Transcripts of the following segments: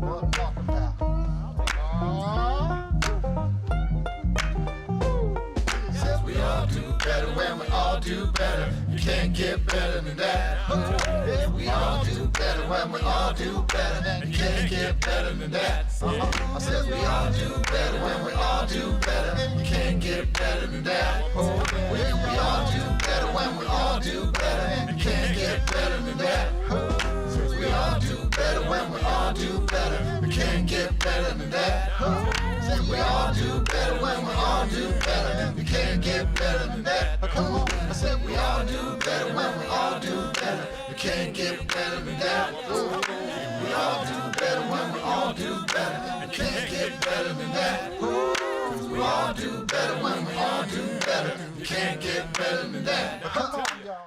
What I'm talking about. Says we all do better when we all do better. You can't get better than that. Yeah, we all do better when we all do better. You can't get better than that. I said we all do better when we all do better. You can't get better than that. Yeah, we all do better when we all do better. You can't get better than that. Says we all do better when we all do better. You can't get better than that. Said we all do better when we all do better. You can't get better than that. Come on. I said we all do better when we all do better. You can't get better than that. We all do better when we all do better. You can't get better than that. We all do better when we all do better. You can't get better than that. Come on, y'all.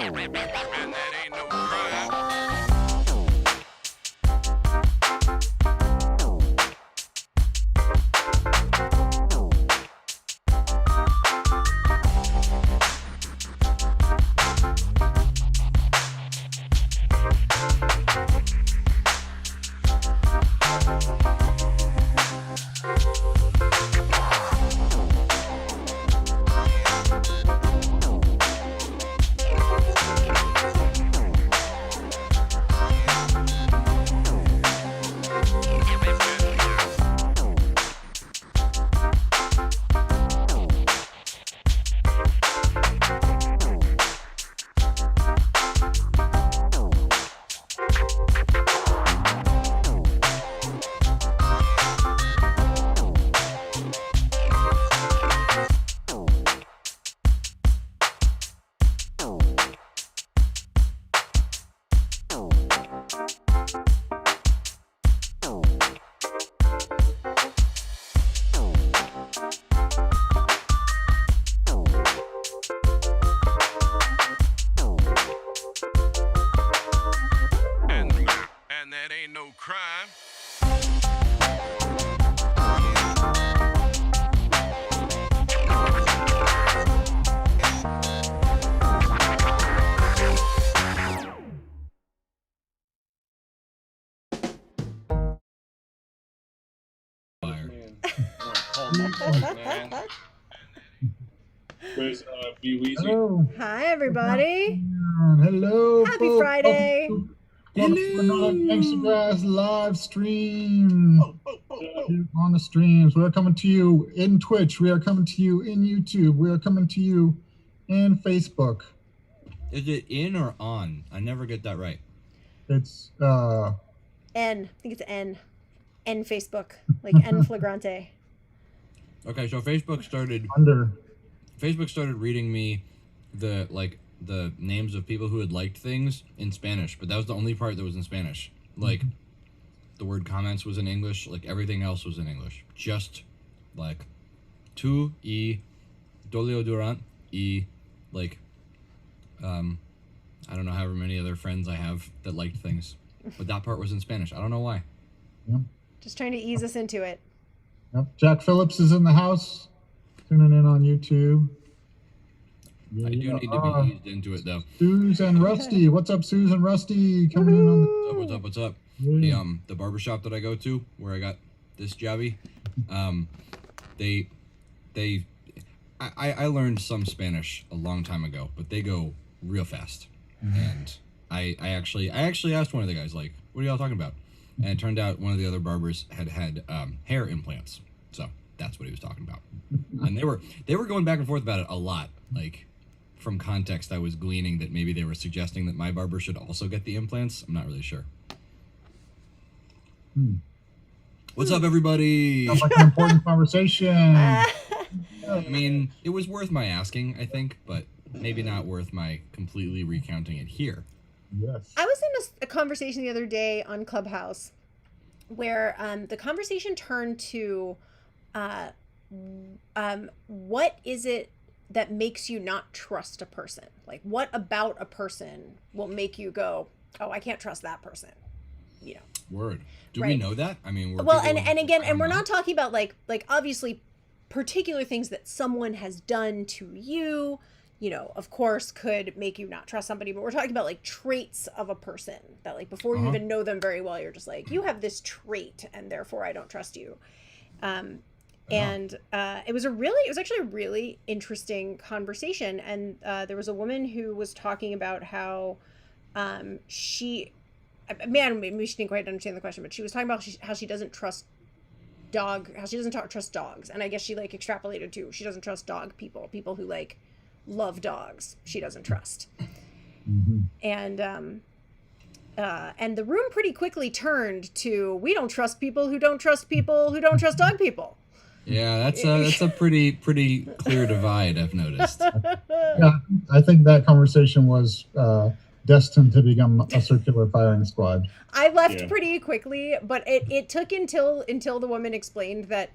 Man, that ain't no crime. And that ain't no crime. Where's B Weezy? Hello. Hi, everybody. Hello. Happy folks. Friday. Welcome to another Gangstagrass live stream. On the streams, we are coming to you in Twitch. We are coming to you in YouTube. We are coming to you in Facebook. Is it in or on? I never get that right. It's N. I think it's N. N Facebook. Like N flagrante. Okay, so Facebook started reading me the names of people who had liked things in Spanish, but that was the only part that was in Spanish. Like the word comments was in English, like everything else was in English. Just like tú y Dolio Durant y like I don't know however many other friends I have that liked things. But that part was in Spanish. I don't know why. Yep. Just trying to ease us into it. Yep. Jack Phillips is in the house, tuning in on YouTube. I do need to be eased into it though. Susan Rusty. What's up, Susan Rusty? Coming in on What's up? What's up? Yeah. The barbershop that I go to where I got this jobby, I learned some Spanish a long time ago, but they go real fast. And I actually asked one of the guys, like, what are y'all talking about? And it turned out one of the other barbers had hair implants. So that's what he was talking about. And they were going back and forth about it a lot. Like, from context, I was gleaning that maybe they were suggesting that my barber should also get the implants. I'm not really sure. What's up, everybody? Sounds like an important conversation. I mean, it was worth my asking, I think, but maybe not worth my completely recounting it here. Yes. I was in a conversation the other day on Clubhouse where the conversation turned to what is it that makes you not trust a person? Like, what about a person will make you go, oh, I can't trust that person? You know. Word. Do Right. we know that? I mean, Well, and again, and we're not talking about like obviously particular things that someone has done to you, you know, of course could make you not trust somebody, but we're talking about like traits of a person that like before you even know them very well, you're just like, you have this trait and therefore I don't trust you. And it was actually a really interesting conversation. And there was a woman who was talking about how maybe she didn't quite understand the question, but she was talking about how she doesn't trust trust dogs. And I guess she like extrapolated to, she doesn't trust people who like love dogs. She doesn't trust. And the room pretty quickly turned to, we don't trust people who don't trust people who don't trust dog people. Yeah, that's a pretty clear divide, I've noticed. Yeah, I think that conversation was destined to become a circular firing squad. I left pretty quickly, but it took until the woman explained that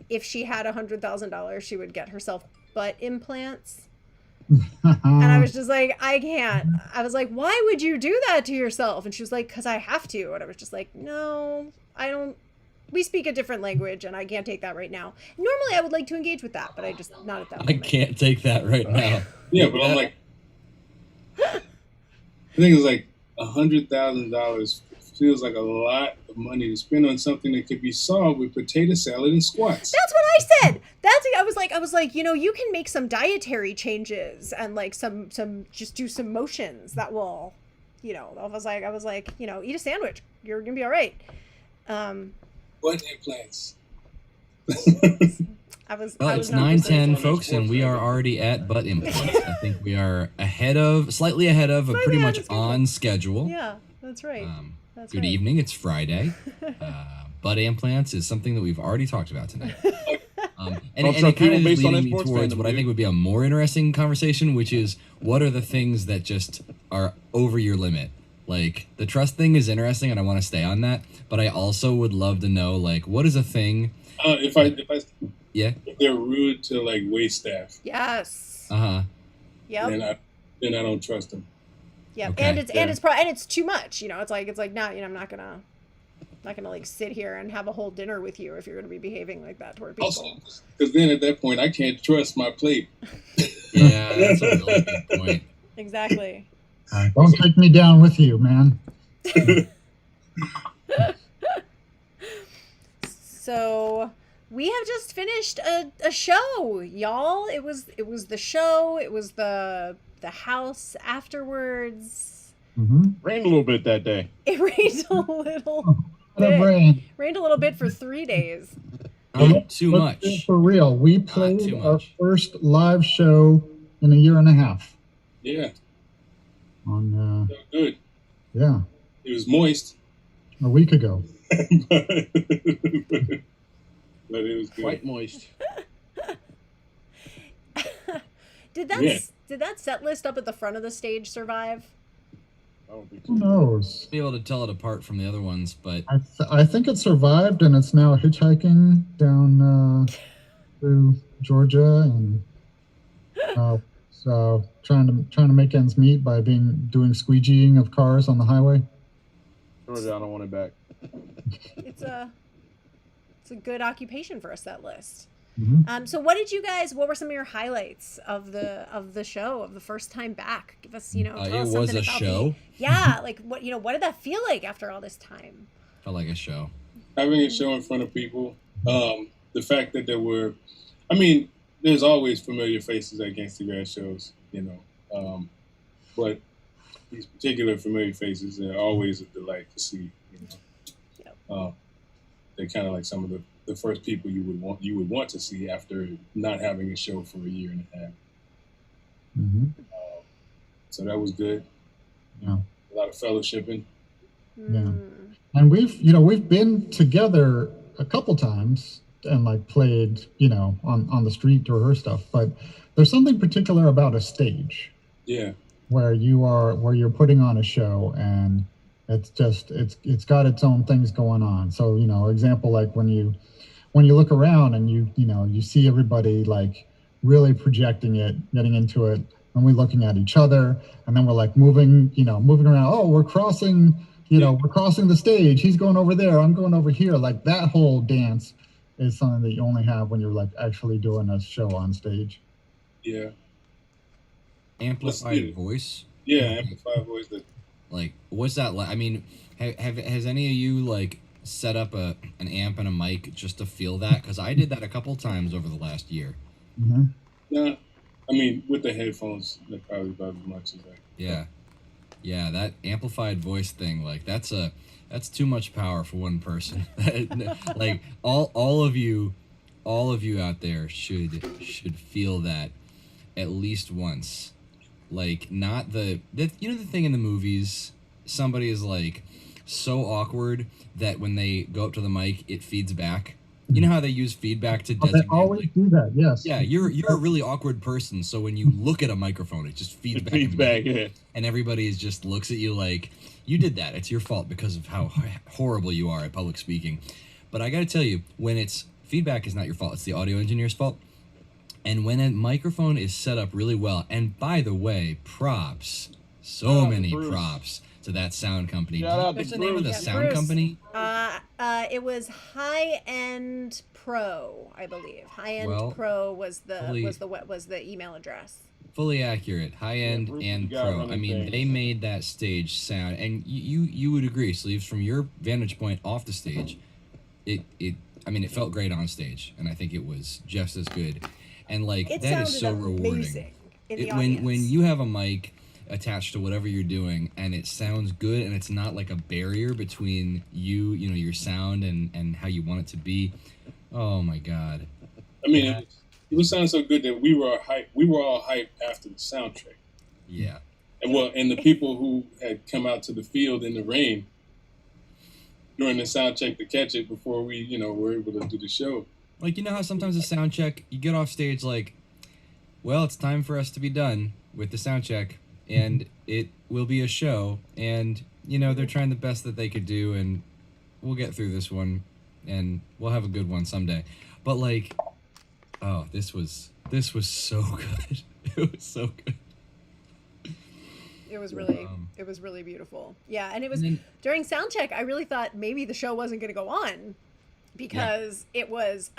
if she had $100,000, she would get herself butt implants. And I was just like, I can't. I was like, why would you do that to yourself? And she was like, because I have to. And I was just like, no, I don't. We speak a different language, and I can't take that right now. Normally, I would like to engage with that, but I just not at that moment. I can't take that right now. Yeah, but I'm like, I think it's like $100,000 feels like a lot of money to spend on something that could be solved with potato salad and squats. That's what I said. I was like, you know, you can make some dietary changes and like some just do some motions that will, you know. I was like, you know, eat a sandwich. You're gonna be all right. Butt implants. It's 9:10, folks, and we are already at butt implants. I think we are slightly ahead of, pretty much on schedule. Yeah, that's right. Good evening. It's Friday. Butt implants is something that we've already talked about tonight. And it kind of is leading me towards what I think would be a more interesting conversation, which is what are the things that just are over your limit? Like, the trust thing is interesting, and I want to stay on that. But I also would love to know, like, what is a thing? If they're rude to like wait staff. Yes. Yep. Then I don't trust them. Yeah. Okay. And it's too much. You know, it's like nah, you know, I'm not gonna like sit here and have a whole dinner with you if you're gonna be behaving like that toward people. Also, because then at that point I can't trust my plate. Yeah, that's a really good point. Exactly. Don't take me down with you, man. So we have just finished a show, y'all. It was the show. It was the house afterwards. Rained a little bit that day. It rained a little bit. Rained a little bit for 3 days. Too much. For real, we played our first live show in a year and a half. Yeah. On good. Yeah. It was moist. A week ago. But it was good. Quite moist. Did that set list up at the front of the stage survive? I don't think so. Who knows? Be able to tell it apart from the other ones, but I think it survived, and it's now hitchhiking down through Georgia, and so trying to make ends meet by doing squeegeeing of cars on the highway. Georgia, I don't want it back. It's a good occupation for a set list. Mm-hmm. So what were some of your highlights of the show, of the first time back? Give us, tell us it was something a about show. Yeah, like what did that feel like after all this time? Felt like a show. Having a show in front of people, the fact that there were, there's always familiar faces at Gangstagrass shows, but these particular familiar faces are always a delight to see. Yep. They're kind of like some of the first people you would want to see after not having a show for a year and a half. Mm-hmm. So that was good. Yeah. A lot of fellowshipping. Yeah. And we've been together a couple times and like played, on the street to rehearse stuff, but there's something particular about a stage. Yeah. Where you're putting on a show, and it's got its own things going on. So, example, like when you look around and you see everybody like really projecting it, getting into it, and we're looking at each other, and then we're like moving around. Oh, we're crossing the stage. He's going over there. I'm going over here. Like that whole dance is something that you only have when you're like actually doing a show on stage. Yeah. Amplified voice. Yeah, amplified voice. Like, what's that like? I mean, has any of you like set up an amp and a mic just to feel that? Because I did that a couple times over the last year. Mm-hmm. Yeah, I mean, with the headphones, they're probably about as much as that. Yeah, that amplified voice thing, like that's too much power for one person. Like all of you out there should feel that at least once. Like, not the you know the thing in the movies, somebody is like so awkward that when they go up to the mic it feeds back. You know how they use feedback to designate? They always do that, yes. Yeah, you're a really awkward person, so when you look at a microphone, it just feeds back. Yeah. And everybody just looks at you like, you did that. It's your fault because of how horrible you are at public speaking. But I got to tell you, when it's feedback is not your fault. It's the audio engineer's fault. And when a microphone is set up really well, and by the way, props, so many props to that sound company. What's the name of the sound company? It was High End Pro, I believe. High End Pro was the email address. Fully accurate. High End and Pro. I mean, they made that stage sound, and you would agree, Sleeves, from your vantage point off the stage, it felt great on stage, and I think it was just as good. And like that is so rewarding. When you have a mic attached to whatever you're doing and it sounds good and it's not like a barrier between your sound and how you want it to be. Oh my God. I mean, it was sounding so good that we were all hyped after the sound check. Yeah. And the people who had come out to the field in the rain during the sound check to catch it before we, were able to do the show. Like, you know how sometimes a sound check, you get off stage like, well, it's time for us to be done with the sound check, and it will be a show, and, they're trying the best that they could do, and we'll get through this one, and we'll have a good one someday. But, like, oh, this was so good. It was so good. It was really beautiful. Yeah, and it was during sound check, I really thought maybe the show wasn't going to go on. Because it was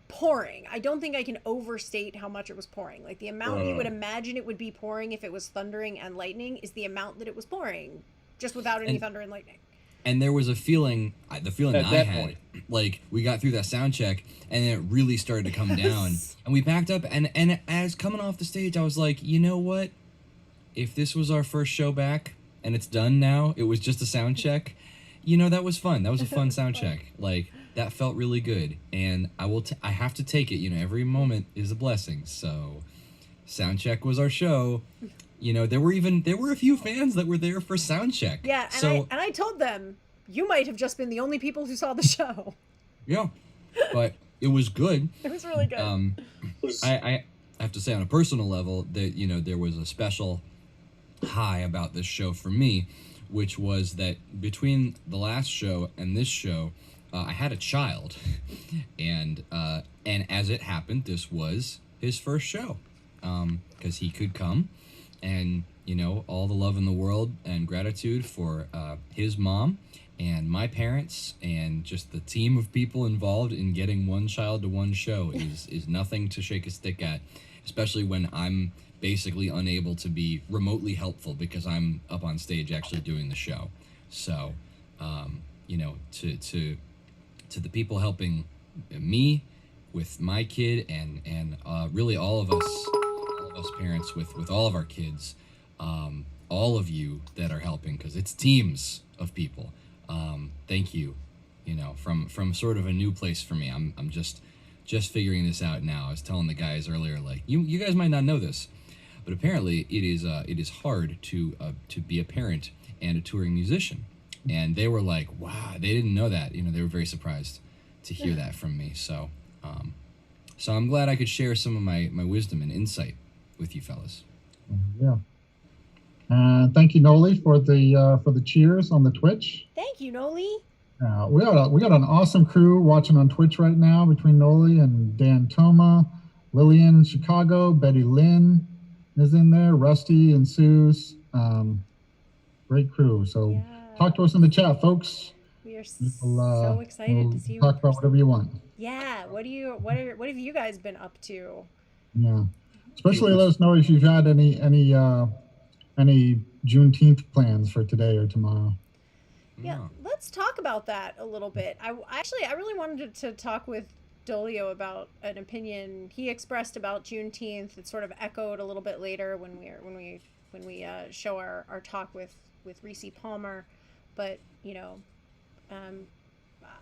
pouring. I don't think I can overstate how much it was pouring. Like, the amount you would imagine it would be pouring if it was thundering and lightning is the amount that it was pouring, just without any thunder and lightning. And there was a feeling, the feeling that I had, like, we got through that sound check, and it really started to come down. And we packed up, and as coming off the stage, I was like, you know what? If this was our first show back, and it's done now, it was just a sound check, that was fun. That was a fun sound check. Like, that felt really good. And I have to take it. Every moment is a blessing. So, sound check was our show. There were a few fans that were there for sound check. Yeah, and I told them, you might have just been the only people who saw the show. Yeah, but it was good. It was really good. I have to say, on a personal level, that there was a special high about this show for me, which was that between the last show and this show, I had a child, and as it happened, this was his first show, because he could come, and all the love in the world and gratitude for his mom and my parents and just the team of people involved in getting one child to one show is nothing to shake a stick at, especially when I'm basically unable to be remotely helpful because I'm up on stage actually doing the show. So, to the people helping me with my kid and really all of us parents with all of our kids, all of you that are helping, because it's teams of people. Thank you. From sort of a new place for me. I'm just figuring this out now. I was telling the guys earlier, like, you guys might not know this, but apparently it is hard to be a parent and a touring musician. And they were like, wow, they didn't know that. They were very surprised to hear that from me. So I'm glad I could share some of my wisdom and insight with you fellas. Yeah. Thank you, Noli, for the cheers on the Twitch. Thank you, Noli. We got an awesome crew watching on Twitch right now between Noli and Dan Toma, Lillian Chicago, Betty Lynn is in there, Rusty and Suze. Great crew. So talk to us in the chat, folks. We are People, so excited will to see you. talk in about whatever person. you want. Yeah. What have you guys been up to? Yeah. Especially let us know if you've had any Juneteenth plans for today or tomorrow. Yeah, let's talk about that a little bit. I really wanted to talk with Dolio about an opinion he expressed about Juneteenth. It sort of echoed a little bit later when we show our talk with Reese Palmer, but um,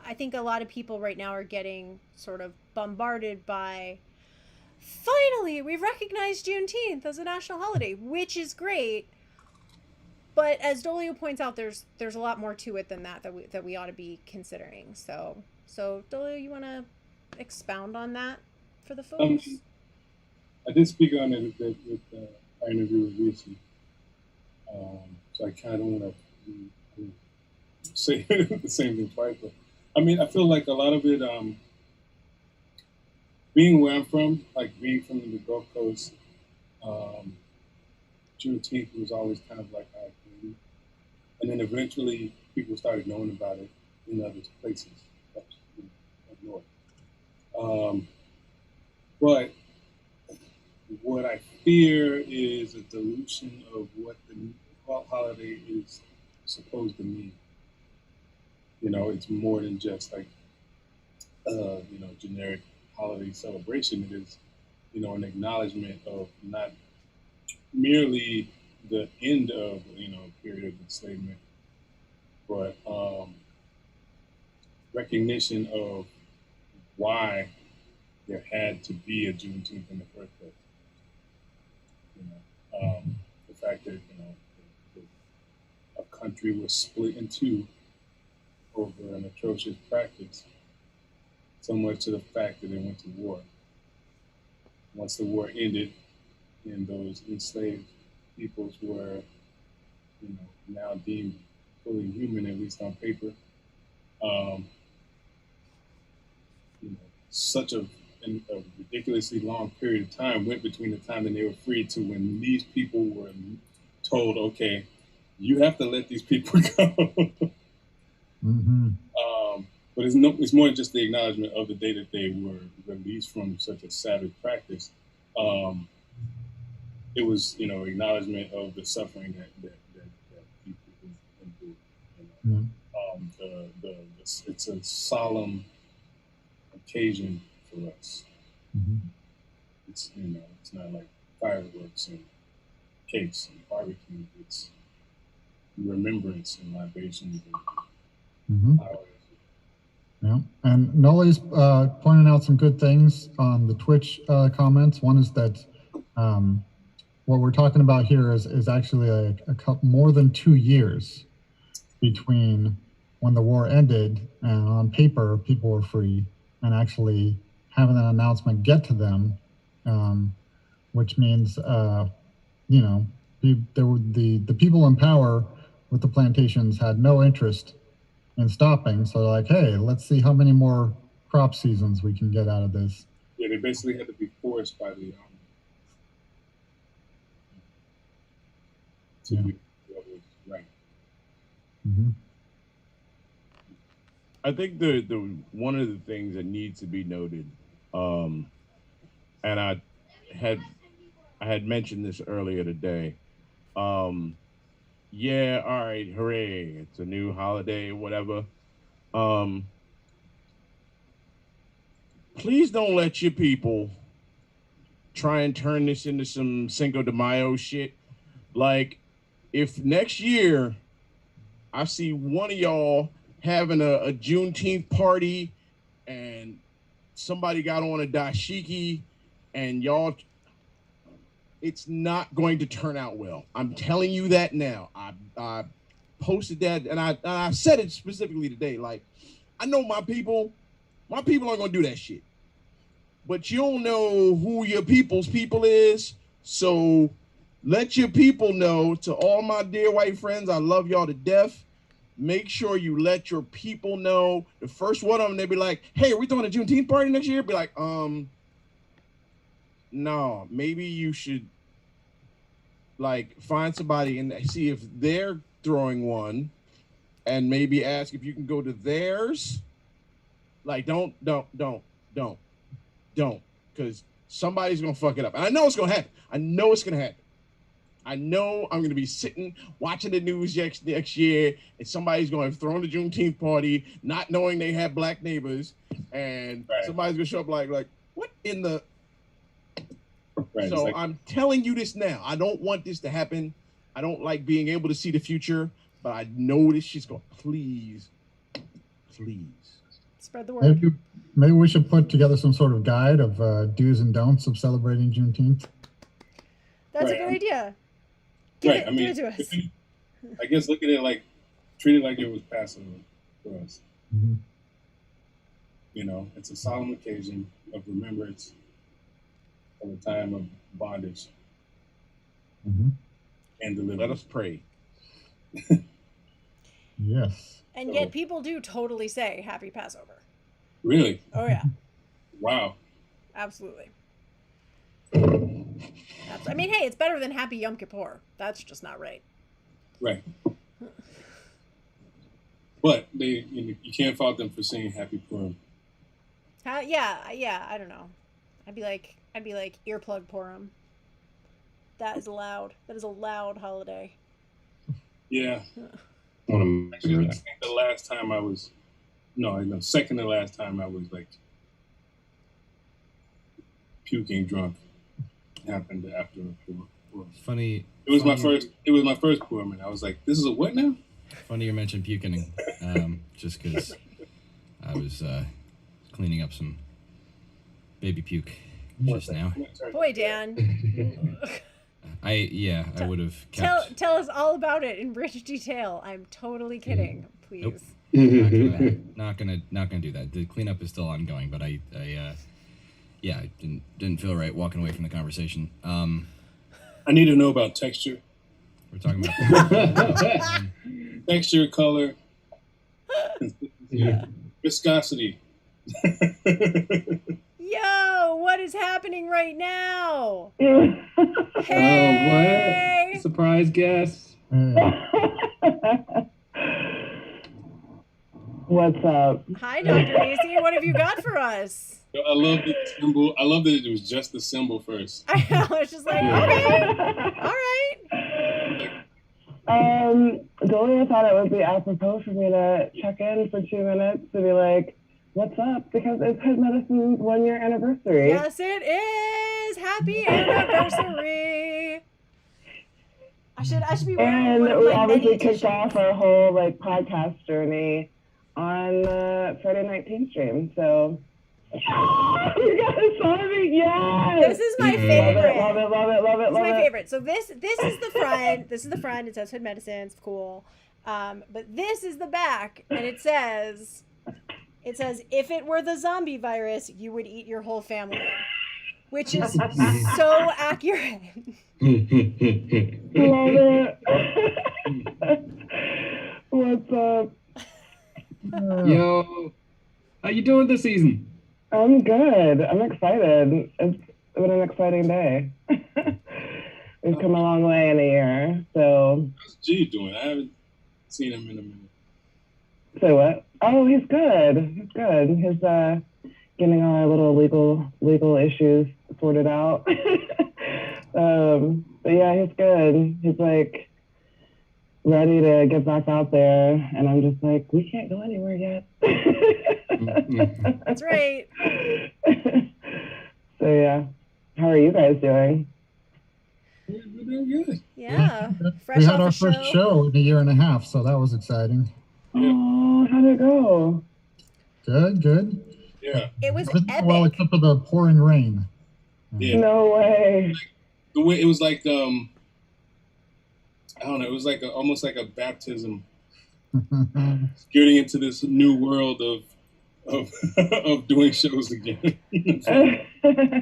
I think a lot of people right now are getting sort of bombarded by. Finally, we've recognized Juneteenth as a national holiday, which is great. But as Dolio points out, there's a lot more to it than that we ought to be considering. So Dolio, you want to expound on that for the folks? I did speak on it a bit with our interview with Reese. So I kind of don't want to say the same thing twice, but I mean, I feel like a lot of it, being where I'm from, like being from the Gulf Coast, Juneteenth was always kind of like our thing. And then eventually people started knowing about it in other places up north. But what I fear is a dilution of what the holiday is supposed to mean. It's more than just like generic holiday celebration. It is, an acknowledgement of not merely the end of a period of enslavement, but recognition of why there had to be a Juneteenth in the first place. The fact that a country was split in two over an atrocious practice, so much to the fact that they went to war. Once the war ended, and those enslaved peoples were, now deemed fully human, at least on paper. Um, Such a ridiculously long period of time went between the time that they were freed to when these people were told, okay, you have to let these people go. Mm-hmm. But it's more just the acknowledgement of the day that they were released from such a savage practice. It was, acknowledgement of the suffering that people endured. It's a solemn occasion for us. Mm-hmm. It's it's not like fireworks and cakes and barbecue. It's remembrance and libations and flowers. Yeah, and Noli's pointing out some good things on the Twitch comments. One is that what we're talking about here is actually a couple, more than 2 years between when the war ended and on paper people were free, and actually having an announcement get to them, which means there were the people in power with the plantations had no interest in stopping. So they're like, hey, let's see how many more crop seasons we can get out of this. Yeah, they basically had to be forced by the army to do what was right. Mm-hmm. I think the one of the things that needs to be noted, and I had mentioned this earlier today. Yeah, all right, hooray! It's a new holiday, whatever. Please don't let your people try and turn this into some Cinco de Mayo shit. Like, if next year I see one of y'all having a Juneteenth party and somebody got on a dashiki and y'all, it's not going to turn out well. I'm telling you that now. I posted that and I said it specifically today. Like, I know my people aren't going to do that shit. But you don't know who your people's people is. So let your people know. To all my dear white friends, I love y'all to death. Make sure you let your people know. The first one of them, they be like, hey, are we throwing a Juneteenth party next year? Be like, no, maybe you should like find somebody and see if they're throwing one and maybe ask if you can go to theirs. Like, don't, because somebody's gonna fuck it up. And I know it's gonna happen. I know I'm gonna be sitting watching the news next year, and somebody's gonna have thrown a Juneteenth party, not knowing they have black neighbors, and somebody's gonna show up like what in the. Right, So I'm telling you this now. I don't want this to happen. I don't like being able to see the future, but I know this shit's gonna please. Spread the word. Maybe we should put together some sort of guide of do's and don'ts of celebrating Juneteenth. That's a good idea. Give it to us. I guess look at it like, treat it like it was Passover for us. Mm-hmm. You know, it's a solemn occasion of remembrance of a time of bondage Mm-hmm. and deliverance. Let us pray. Yes. And yet people do totally say Happy Passover. Really? Oh, yeah. Wow. Absolutely. I mean, hey, it's better than Happy Yom Kippur. That's just not right. Right. But you can't fault them for saying Happy Purim. Yeah, I don't know. I'd be like earplug Purim. That is loud. That is a loud holiday. Yeah. One of Actually, my I think the last time I was, second to last time I was like puking drunk happened after a Purim. Funny. It was my first Purim, and I was like, "This is a what now?" Funny you mentioned puking, just because I was cleaning up some baby puke just now. Boy, Dan. I would have kept. Tell us all about it in rich detail. I'm totally kidding. Please. Nope. Not gonna do that. The cleanup is still ongoing, but I didn't feel right walking away from the conversation. I need to know about texture. We're talking about Texture, color, Yeah. viscosity. Yo, what is happening right now? Oh, Hey! what? Surprise guest. What's up? Hi, Dr. Macy. What have you got for us? I love the symbol. I love that it was just the symbol first. I know. It's just like, okay, all right. The only I thought it would be apropos for me to check in for 2 minutes to be like, what's up? Because it's Hood Medicine's 1-year anniversary. Yes, it is. Happy anniversary. I should be wearing And one of we my obviously many kicked t-shirts. off our whole podcast journey on Friday 19 stream. So you guys saw me, yes. This is my favorite. Love it. This is my favorite. So this is the front. This is the front. It says Hood Medicine. It's cool. But this is the back, and it says, if it were the zombie virus, you would eat your whole family, which is so accurate. Love it. What's up? Yo, how you doing this season? I'm good. I'm excited. It's been an exciting day. We've come a long way in a year. So. How's G doing? I haven't seen him in a minute. Say what? Oh, he's good. He's good. He's getting our little legal issues sorted out. But yeah, he's good. He's like ready to get back out there, and I'm just like, we can't go anywhere yet. That's right. So yeah, how are you guys doing? We're doing good. Yeah. Fresh We had off our a first show in a year and a half, so that was exciting. Oh, how'd it go? Good. Yeah. It was Everything epic. well except for the pouring rain. Yeah. No way. The way it was like I don't know. It was like almost like a baptism, getting into this new world of doing shows again.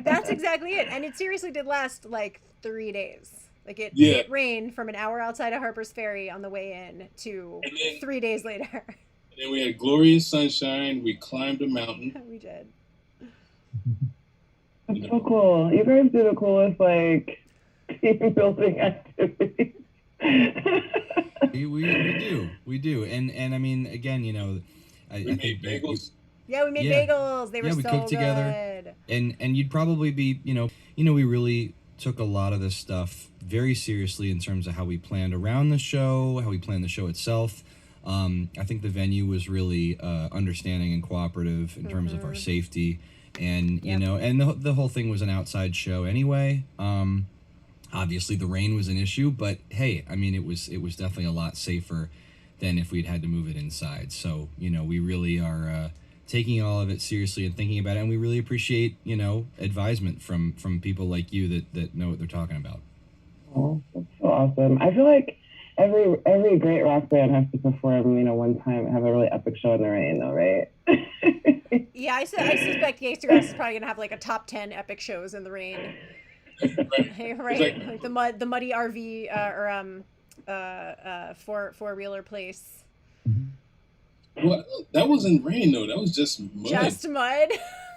That's exactly it. And it seriously did last like 3 days. Like it rained from an hour outside of Harper's Ferry on the way in to And then- 3 days later. And then we had glorious sunshine. We climbed a mountain. We did. That's so cool. You guys do the coolest like team building activities. We do, and I mean, again, you know, I We think made bagels. Yeah, we made Yeah. bagels. They were we so cooked together, good. and you'd probably be, you know, we really took a lot of this stuff very seriously in terms of how we planned around the show, how we planned the show itself. I think the venue was really understanding and cooperative in terms of our safety, and you Yep. know, and the whole thing was an outside show anyway. Obviously, the rain was an issue, but hey, I mean, it was definitely a lot safer than if we'd had to move it inside. So, you know, we really are taking all of it seriously and thinking about it, and we really appreciate, you know, advisement from people like you that know what they're talking about. Oh, that's so awesome. I feel like every great rock band has to perform, you know, one time, have a really epic show in the rain, though, right? Yeah, I suspect Gangstagrass is probably gonna have like a top 10 epic shows in the rain. Right, like the muddy RV or four-wheeler place. Well, that wasn't rain though. That was just mud. Just mud.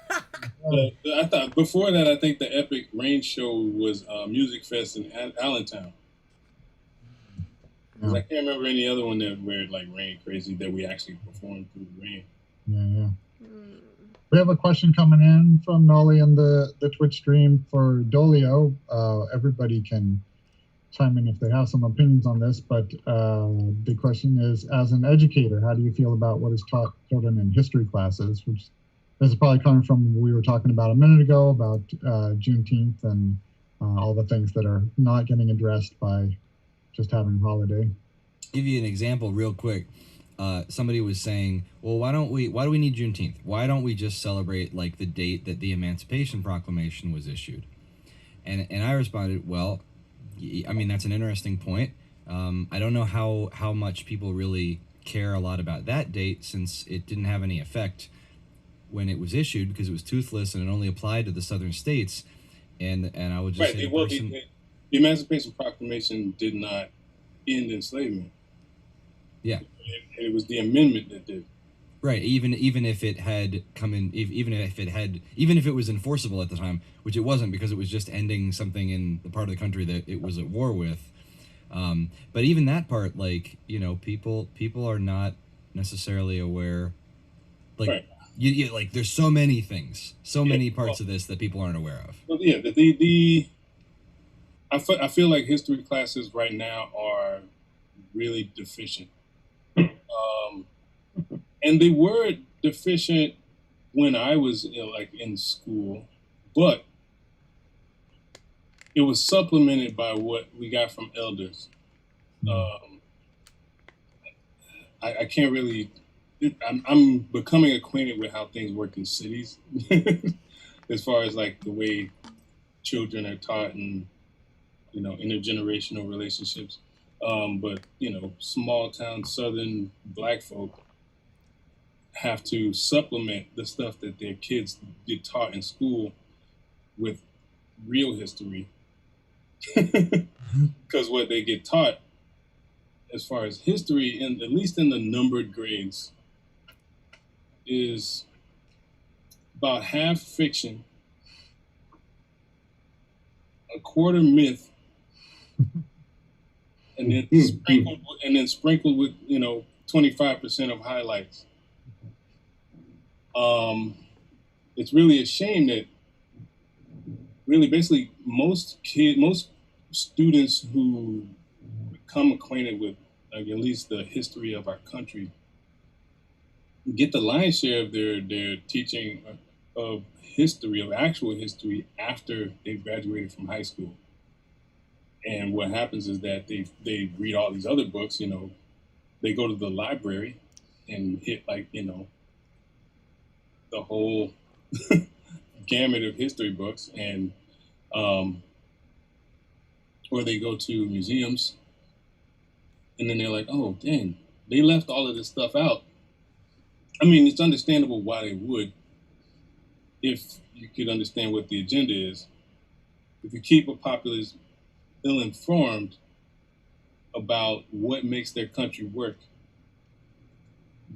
I thought before that. I think the epic rain show was Music Fest in Allentown. 'Cause I can't remember any other one that where it like rained crazy that we actually performed through the rain. Yeah. We have a question coming in from Nolly in the Twitch stream for Dolio. Everybody can chime in if they have some opinions on this, but the question is, as an educator, how do you feel about what is taught children in history classes? Which this is probably coming from what we were talking about a minute ago about Juneteenth and all the things that are not getting addressed by just having a holiday. Give you an example real quick. Somebody was saying, well, why do we need Juneteenth? Why don't we just celebrate like the date that the Emancipation Proclamation was issued? And I responded, well, I mean, that's an interesting point. I don't know how much people really care a lot about that date, since it didn't have any effect when it was issued, because it was toothless and it only applied to the southern states. And I would just say the Emancipation Proclamation did not end enslavement. Yeah. It was the amendment that did. Right. Even if it had come in, even if it was enforceable at the time, which it wasn't, because it was just ending something in the part of the country that it was at war with. But even that part, like, you know, people are not necessarily aware. Like, right. you like, there's so many things, many parts of this that people aren't aware of. Well, yeah. I feel like history classes right now are really deficient. And they were deficient when I was in school, but it was supplemented by what we got from elders. I can't really. I'm becoming acquainted with how things work in cities, as far as like the way children are taught and, you know, intergenerational relationships. But, you know, small town Southern Black folk have to supplement the stuff that their kids get taught in school with real history. Because what they get taught as far as history, at least in the numbered grades, is about half fiction, a quarter myth, and then sprinkled with, you know, 25% of highlights. It's really a shame that really basically most students who become acquainted with like at least the history of our country get the lion's share of their teaching of history, of actual history, after they've graduated from high school. And what happens is that they read all these other books, you know, they go to the library and hit, like, you know, the whole gamut of history books, and or they go to museums and then they're like, oh, dang, they left all of this stuff out. I mean, it's understandable why they would, if you could understand what the agenda is. If you keep a populace ill-informed about what makes their country work,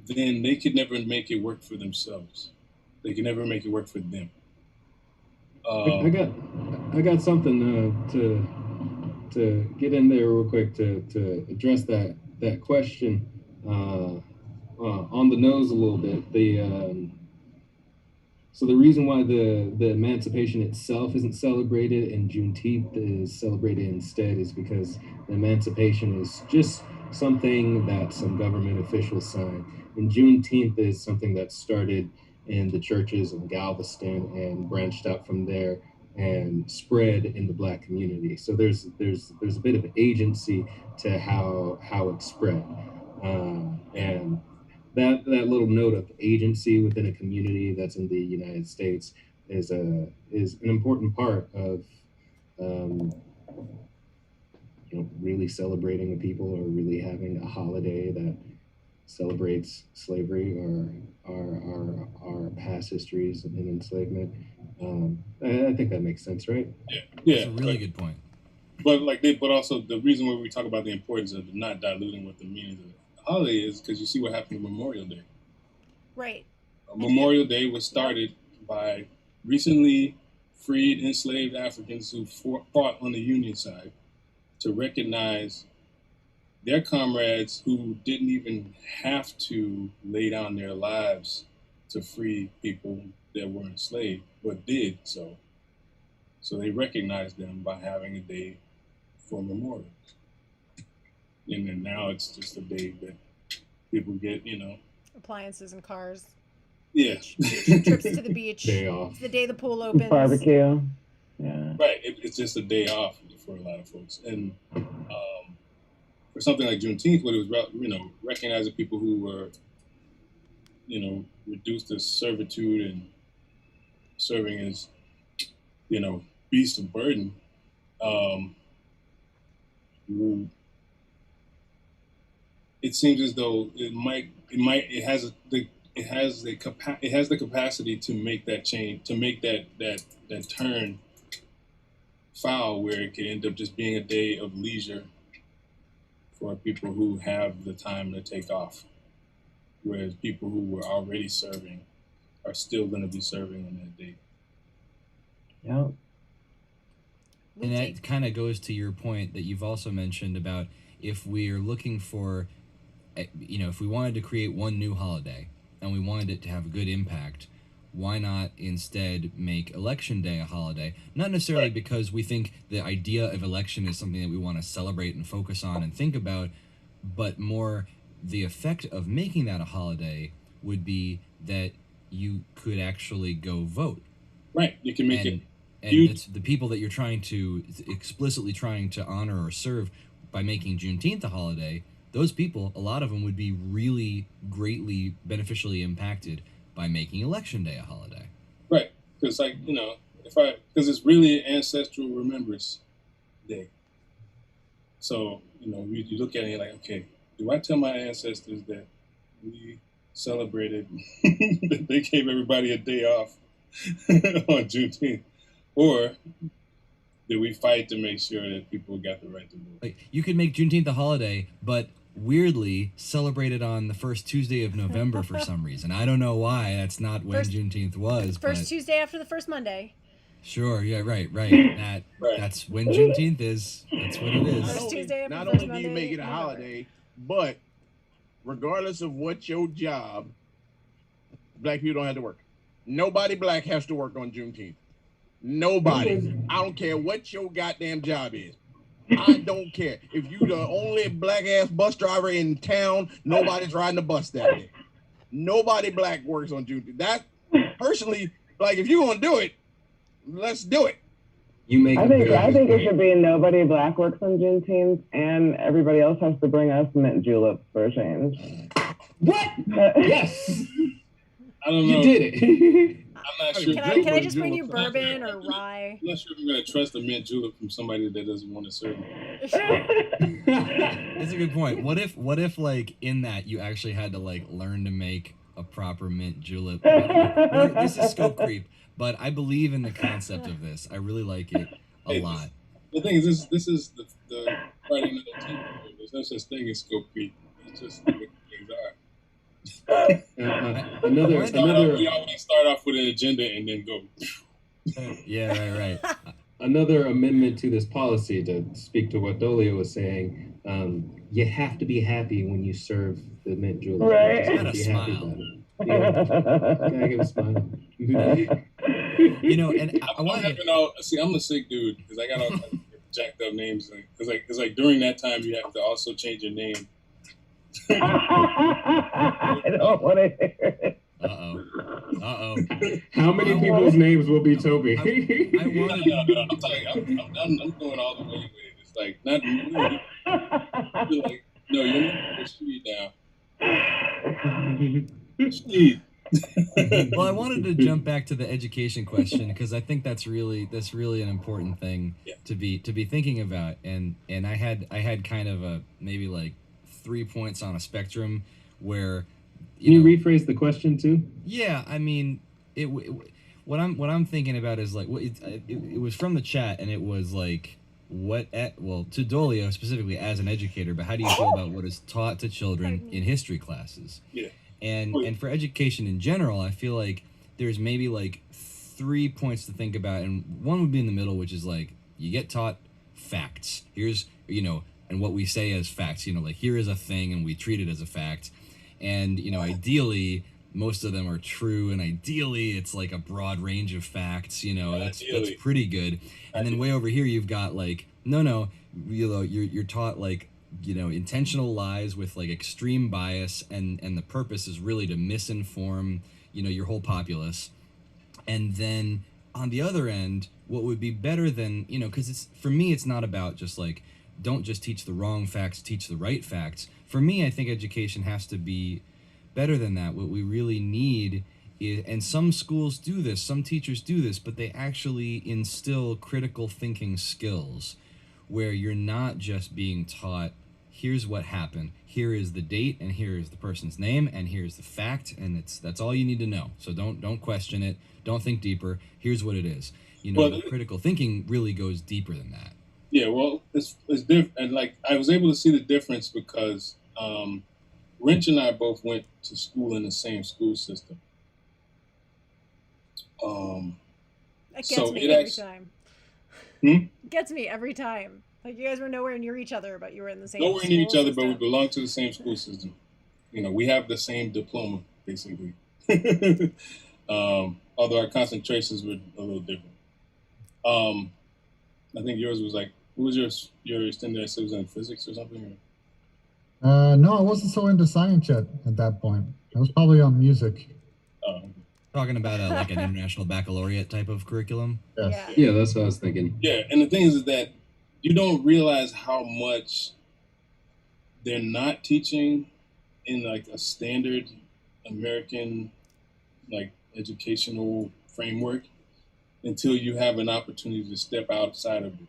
then they could never make it work for themselves. They can never make it work for them. I got something to to get in there real quick to address that question on the nose a little bit. So the reason why the emancipation itself isn't celebrated and Juneteenth is celebrated instead is because the emancipation is just something that some government officials signed. And Juneteenth is something that started in the churches in Galveston and branched out from there and spread in the Black community. So there's a bit of agency to how it's spread. And that little note of agency within a community that's in the United States is an important part of really celebrating the people, or really having a holiday that celebrates slavery or our past histories and enslavement. I think that makes sense, right? Yeah, That's a really good point. But also the reason why we talk about the importance of not diluting what the meaning of the holiday is, because you see what happened with Memorial Day. Right. Memorial Day was started by recently freed enslaved Africans who fought on the Union side to recognize their comrades who didn't even have to lay down their lives to free people that were enslaved, but did so. So they recognized them by having a day for memorial. And then now it's just a day that people get, Appliances and cars. Yeah. Trips to the beach. Day off. It's the day the pool opens. Barbecue. Yeah. Right. It's just a day off for a lot of folks. And for something like Juneteenth, what it was, recognizing people who were, reduced to servitude and serving as, beasts of burden. It seems as though it has the capacity to make that change, to make that turn foul, where it could end up just being a day of leisure for people who have the time to take off, whereas people who were already serving are still going to be serving on that day. Yeah. And that kind of goes to your point that you've also mentioned about, if we're looking for, if we wanted to create one new holiday and we wanted it to have a good impact, why not instead make Election Day a holiday? Not necessarily because we think the idea of election is something that we want to celebrate and focus on and think about, but more the effect of making that a holiday would be that you could actually go vote. Right. You can make it. And it's the people that you're explicitly trying to honor or serve by making Juneteenth a holiday. Those people, a lot of them would be really greatly beneficially impacted by making Election Day a holiday. Right. Because, because it's really Ancestral Remembrance Day. So, you look at it and you're like, okay, do I tell my ancestors that we celebrated, that they gave everybody a day off on Juneteenth? Or did we fight to make sure that people got the right to vote? Like, you could make Juneteenth a holiday, but weirdly celebrate it on the first Tuesday of November for some reason. I don't know why. That's not when Juneteenth was. First Tuesday after the first Monday. Sure. Yeah. Right. That's when Juneteenth is. That's what it is. First Tuesday after Not the first only do you Monday make it a in holiday, but regardless of what your job, Black people don't have to work. Nobody Black has to work on Juneteenth. Nobody. I don't care what your goddamn job is. I don't care. If you the only Black ass bus driver in town, nobody's riding the bus that day. Nobody Black works on Juneteenth. That personally, if you're gonna do it, let's do it. I think it should be nobody Black works on Juneteenth, and everybody else has to bring us mint juleps for a change. What? Yes. I don't know. You did it. I'm not sure. Can I just bring you bourbon or rye? I'm not sure if I'm going to trust a mint julep from somebody that doesn't want to serve me. That's a good point. What if in that you actually had to learn to make a proper mint julep? This is scope creep, but I believe in the concept of this. I really like it a lot. The thing is, this is the Friday Night TV. There's no such thing as scope creep. It's just what things are. Another. We always start off with an agenda and then go. Yeah, right. another amendment to this policy to speak to what Dolio was saying. You have to be happy when you serve the mint julep. Right. You Gotta just have to be smile. happy about it. Yeah, gotta give a smile. You know, and I I'm want to. having all. See, I'm a sick dude because I got all kinds of jacked up names. Because like during that time, you have to also change your name. I don't want to hear it. Uh-oh. How many people's names will be Toby? I No, wanted. I'm talking. I'm going all the way with it. It's like not really. You're like, no, your name is Rashid now. Rashid. Well, I wanted to jump back to the education question because I think that's really an important thing to be thinking about. And I had kind of a maybe like 3 points on a spectrum where Can you rephrase the question too? Yeah, I mean, what I'm thinking about is like it was from the chat and it was like to Dolio specifically as an educator, but how do you feel about what is taught to children in history classes? Yeah. And for education in general, I feel like there's maybe like 3 points to think about, and one would be in the middle, which is like you get taught facts. Here's and what we say as facts. Like here is a thing, and we treat it as a fact. And ideally, most of them are true, and ideally, it's like a broad range of facts. That's pretty good. And then way over here, you've got like no, you're taught like intentional lies with like extreme bias, and the purpose is really to misinform your whole populace. And then on the other end, what would be better than because for me it's not about just like don't just teach the wrong facts, teach the right facts. For me, I think education has to be better than that. What we really need is, and some schools do this, some teachers do this, but they actually instill critical thinking skills where you're not just being taught here's what happened, here is the date, and here is the person's name, and here's the fact, and that's all you need to know. So don't question it, don't think deeper. Here's what it is. Critical thinking really goes deeper than that. Yeah, well, it's different, and like I was able to see the difference because Wrench and I both went to school in the same school system. That gets me every time. Hmm? Gets me every time. Like you guys were nowhere near each other, but you were in the same. Nowhere near each other, but we belong to the same school system. We have the same diploma, basically. Although our concentrations were a little different. I think yours was like, what was your extended essay? Was in physics or something? No, I wasn't so into science yet at that point. I was probably on music. Talking about like an international baccalaureate type of curriculum. Yes. Yeah, that's what I was thinking. Yeah, and the thing is that you don't realize how much they're not teaching in like a standard American like educational framework until you have an opportunity to step outside of it.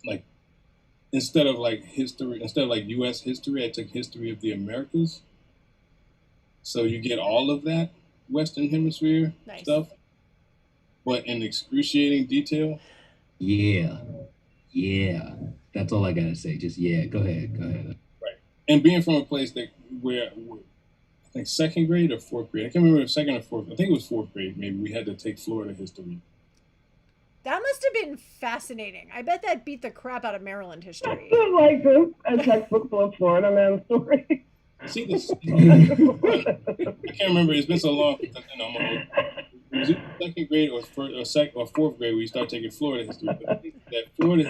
Like instead of like U.S. history, I took history of the Americas. So you get all of that Western Hemisphere stuff, but in excruciating detail. Yeah. That's all I gotta say. Just yeah. Go ahead. Right. And being from a place where I think second grade or fourth grade, I can't remember if second or fourth. I think it was fourth grade. Maybe we had to take Florida history. That must have been fascinating. I bet that beat the crap out of Maryland history. Like this, a textbook full of Florida man stories. See this? I can't remember. It's been so long. Was it second grade or fourth grade where you start taking Florida history? But I think that Florida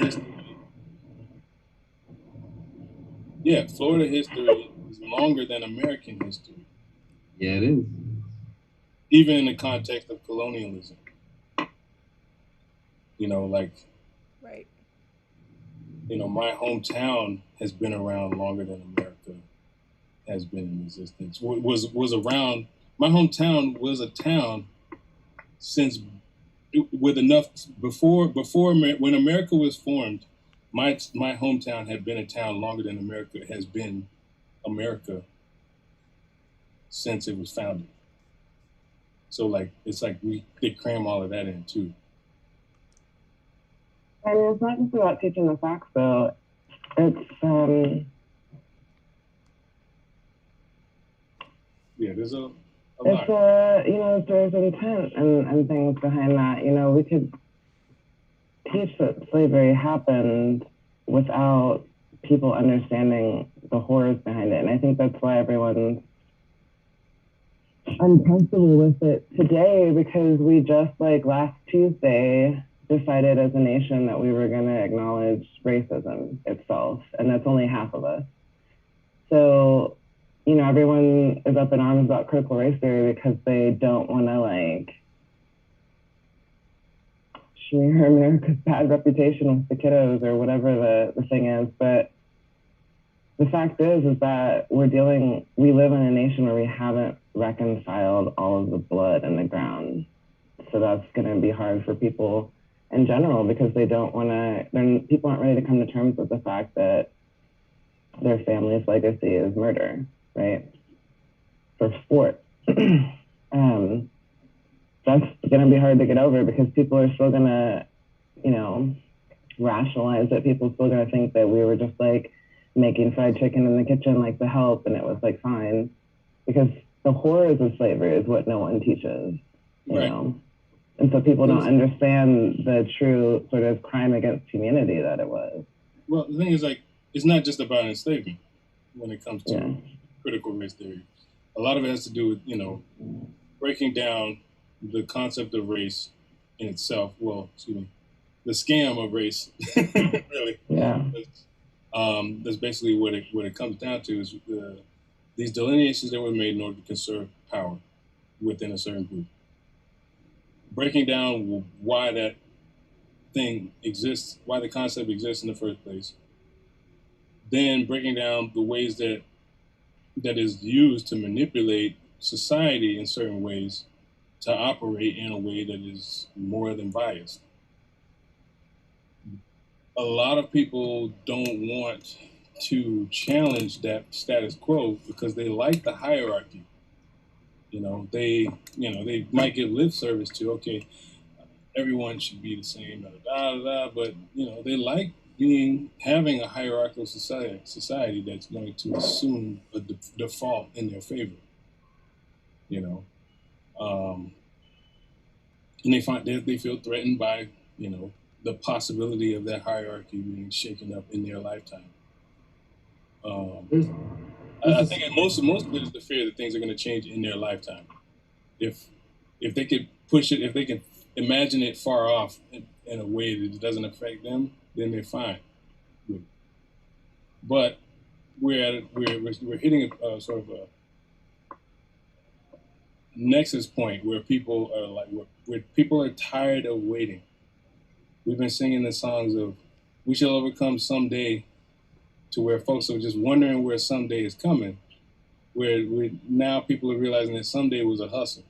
history is longer than American history. Yeah, it is. Even in the context of colonialism. Right. My hometown has been around longer than America has been in existence. Was around. My hometown was a town since with enough before when America was formed. My hometown had been a town longer than America has been America since it was founded. So it's like they cram all of that in too. I mean, it's not just about teaching the facts, though. It's there's a It's there's intent and things behind that. We could teach that slavery happened without people understanding the horrors behind it. And I think that's why everyone's uncomfortable with it today, because we just last Tuesday decided as a nation that we were going to acknowledge racism itself. And that's only half of us. So, everyone is up in arms about critical race theory because they don't want to share America's bad reputation with the kiddos or whatever the thing is. But the fact is that we live in a nation where we haven't reconciled all of the blood in the ground. So that's going to be hard for people in general because they don't want to, people aren't ready to come to terms with the fact that their family's legacy is murder, right? For sport. That's going to be hard to get over because people are still going to, rationalize it. People are still going to think that we were just making fried chicken in the kitchen like The Help and it was fine. Because the horrors of slavery is what no one teaches, you know? And so people don't understand the true sort of crime against humanity that it was. Well, the thing is, it's not just about enslavement when it comes to critical race theory. A lot of it has to do with, breaking down the concept of race in itself. Well, excuse me, the scam of race, really. Yeah. That's basically what it comes down to is these delineations that were made in order to conserve power within a certain group. Breaking down why that thing exists, why the concept exists in the first place. Then breaking down the ways that is used to manipulate society in certain ways to operate in a way that is more than biased. A lot of people don't want to challenge that status quo because they like the hierarchy. They might give lip service to, okay, everyone should be the same, but they like having a hierarchical society that's going to assume a default in their favor. And they feel threatened by the possibility of that hierarchy being shaken up in their lifetime. I think most of it is the fear that things are going to change in their lifetime. If they could push it, if they can imagine it far off in a way that it doesn't affect them, then they're fine. But we're hitting a sort of a nexus point where people are where people are tired of waiting. We've been singing the songs of "We Shall Overcome Someday," to where folks are just wondering where someday is coming. Where now people are realizing that someday was a hustle.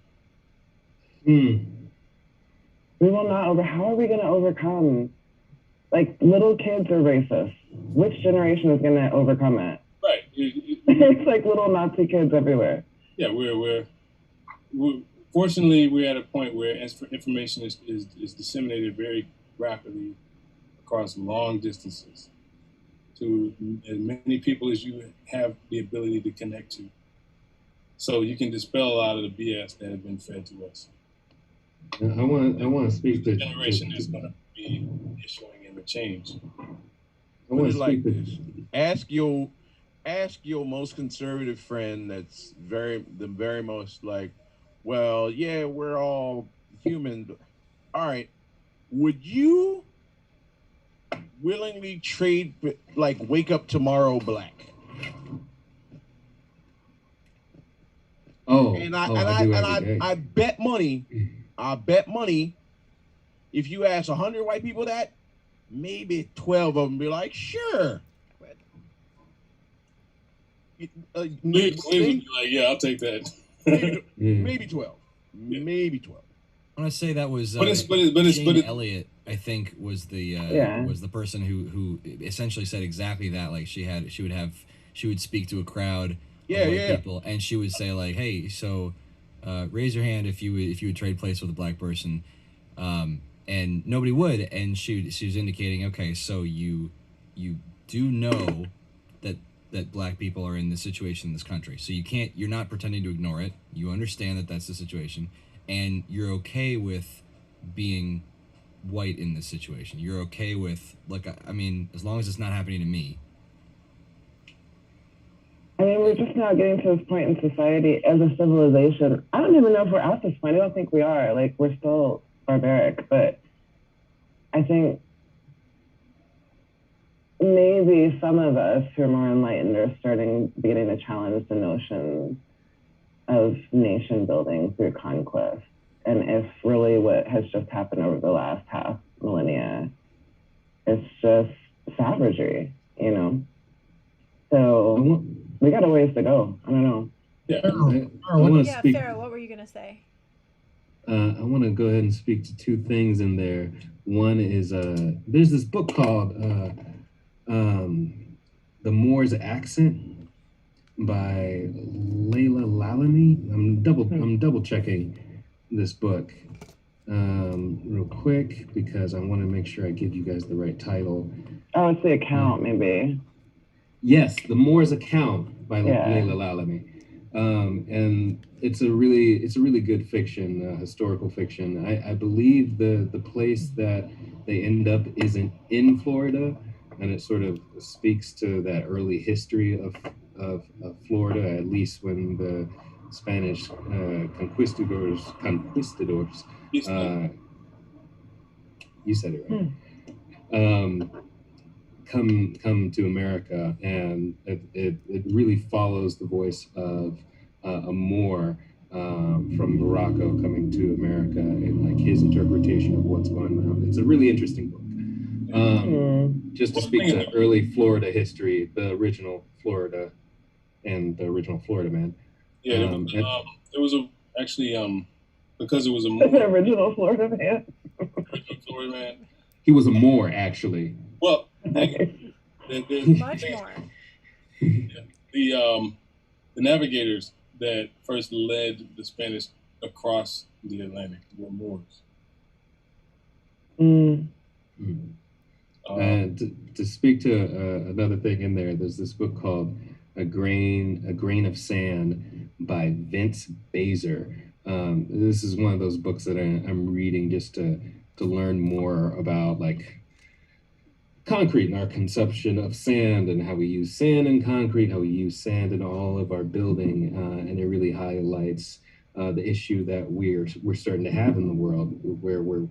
We will not how are we going to overcome? Little kids are racist. Which generation is going to overcome it? Right. It's little Nazi kids everywhere. Yeah, we're fortunately we're at a point where information is disseminated very rapidly across long distances to as many people as you have the ability to connect to. So you can dispel a lot of the BS that has been fed to us. I want to speak to the generation is going to be issuing in the change. I want to speak to ask your most conservative friend that's the very most well, yeah, we're all human. All right, would you willingly trade Wake Up Tomorrow Black? I bet money. I bet money. If you ask 100 white people that, maybe 12 of them be like, sure. Please would be like, yeah, I'll take that. Maybe 12. Yeah. Maybe 12. I want to say that was Jane Elliott, I think, was the person who essentially said exactly that. She would speak to a crowd of white people, and she would say hey, so raise your hand if you would trade place with a black person, and nobody would, and she was indicating, okay, so you do know that that black people are in this situation in this country. So you're not pretending to ignore it. You understand that that's the situation, and you're okay with being white in this situation. You're okay with, like, I mean, as long as it's not happening to me. I mean, we're just now getting to this point in society as a civilization. I don't even know if we're at this point. I don't think we are. Like, we're still barbaric, but I think maybe some of us who are more enlightened are beginning to challenge the notion of nation building through conquest. And if really what has just happened over the last half millennia is just savagery, you know? So we got a ways to go. I don't know. Yeah. I want to speak. Farrah, what were you gonna say? I want to go ahead and speak to two things in there. One is there's this book called The Moor's Accent by Layla Lalani. I'm double checking this book real quick because I want to make sure I give you guys the right title. Oh, it's the account, maybe. Yes, The Moor's Account by Layla Lalani. And it's a really good fiction, historical fiction. I believe the place that they end up isn't in Florida, and it sort of speaks to that early history of Florida, at least when the Spanish conquistadors. You said it right. Come to America, and it really follows the voice of a Moor from Morocco coming to America and like his interpretation of what's going on. It's a really interesting book. Just to speak to early Florida history, the original Florida and the original Florida man. Yeah, there was actually because it was a Moor. The original Florida man. Original Florida man. He was a Moor, actually. Well, Much more. The navigators that first led the Spanish across the Atlantic were Moors. And to speak to another thing in there, there's this book called A Grain of Sand by Vince Baser. This is one of those books that I'm reading just to learn more about like concrete and our conception of sand and how we use sand in concrete, how we use sand in all of our building, and it really highlights the issue that we're starting to have in the world where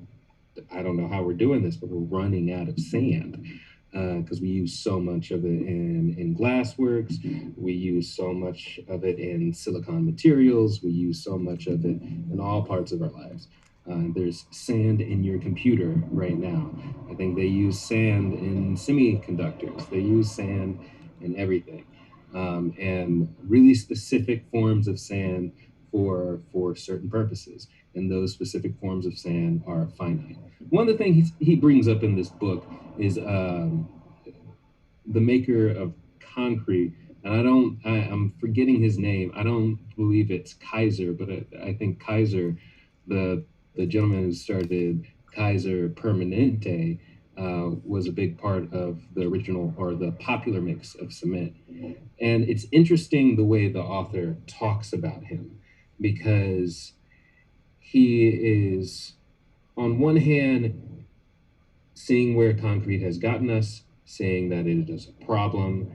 I don't know how we're doing this, but we're running out of sand because we use so much of it in glassworks, we use so much of it in silicon materials, we use so much of it in all parts of our lives. There's sand in your computer right now. I think they use sand in semiconductors. They use sand in everything. And really specific forms of sand for certain purposes. And those specific forms of sand are finite. One of the things he brings up in this book is the maker of concrete. And I'm forgetting his name. I don't believe it's Kaiser, but I think Kaiser, the gentleman who started Kaiser Permanente, was a big part of the original or the popular mix of cement. And it's interesting the way the author talks about him, because he is, on one hand, seeing where concrete has gotten us, saying that it is a problem,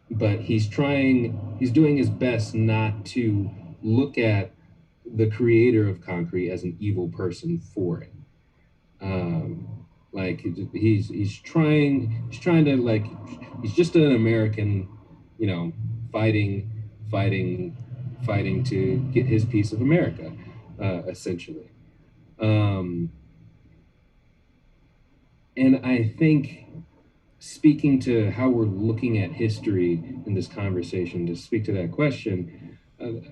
but he's doing his best not to look at the creator of concrete as an evil person for it. Like he's trying to, like, he's just an American, you know, fighting to get his piece of America, essentially. And I think, speaking to how we're looking at history in this conversation, to speak to that question,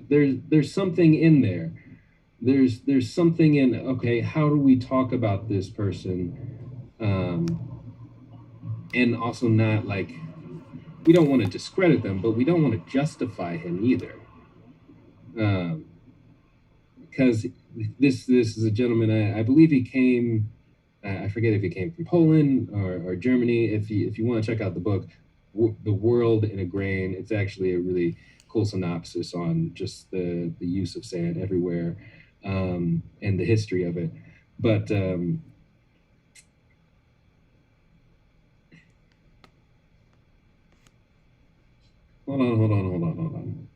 there's something in there. There's something in, okay, how do we talk about this person? And also not like, we don't want to discredit them, but we don't want to justify him either. Because this is a gentleman, I believe he came, I forget if he came from Poland or Germany. If you want to check out the book, the world in a grain. It's actually a really cool synopsis on just the use of sand everywhere, and the history of it. But hold on.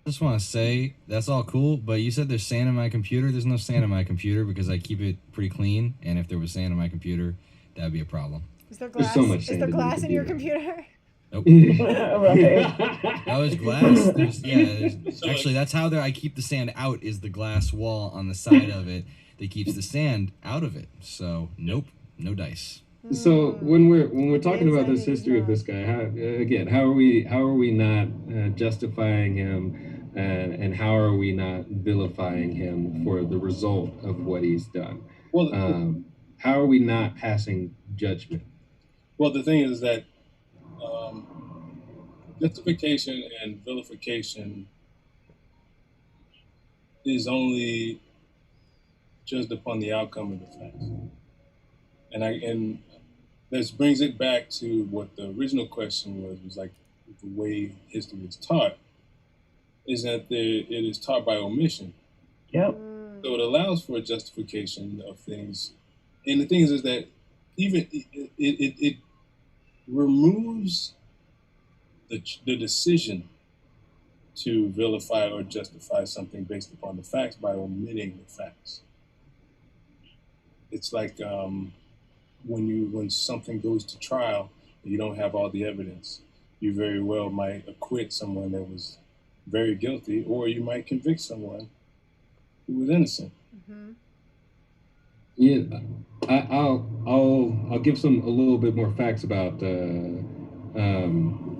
Just want to say that's all cool, but you said there's sand in my computer. There's no sand in my computer because I keep it pretty clean, and if there was sand in my computer, that'd be a problem. Is there There's glass? so much Is sand there in your glass in your computer. computer? Nope. Right. No, there's glass. Actually, that's how I keep the sand out, is the glass wall on the side of it that keeps the sand out of it. So, nope, no dice. So when we're talking about this Amazing history of this guy, how are we not justifying him, and how are we not vilifying him for the result of what he's done? Well, how are we not passing judgment? well, the thing is that justification and vilification is only judged upon the outcome of the facts, and this brings it back to what the original question was like the way history is taught is that it is taught by omission. Yep. So it allows for a justification of things, and the thing is that even it removes the decision to vilify or justify something based upon the facts by omitting the facts. It's like when something goes to trial, and you don't have all the evidence. You very well might acquit someone that was very guilty, or you might convict someone who was innocent. Mm-hmm. Yeah, I'll give a little bit more facts about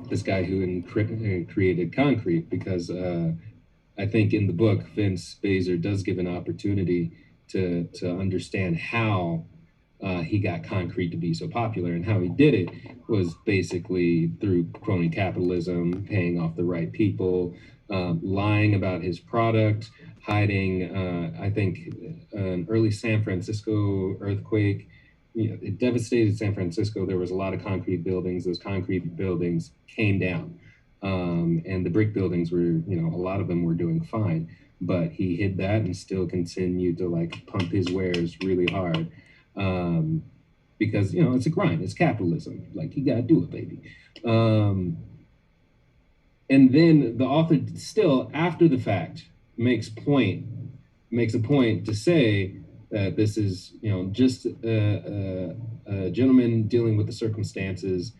this guy who created concrete, because I think in the book Vince Baser does give an opportunity to understand how he got concrete to be so popular, and how he did it was basically through crony capitalism, paying off the right people, lying about his product, hiding. I think an early San Francisco earthquake, it devastated San Francisco. There was a lot of concrete buildings. Those concrete buildings came down, and the brick buildings were, a lot of them were doing fine. But he hid that and still continued to pump his wares really hard, because it's a grind. It's capitalism. You gotta do it, baby. And then the author still, after the fact, makes a point to say that this is, just a gentleman dealing with the circumstances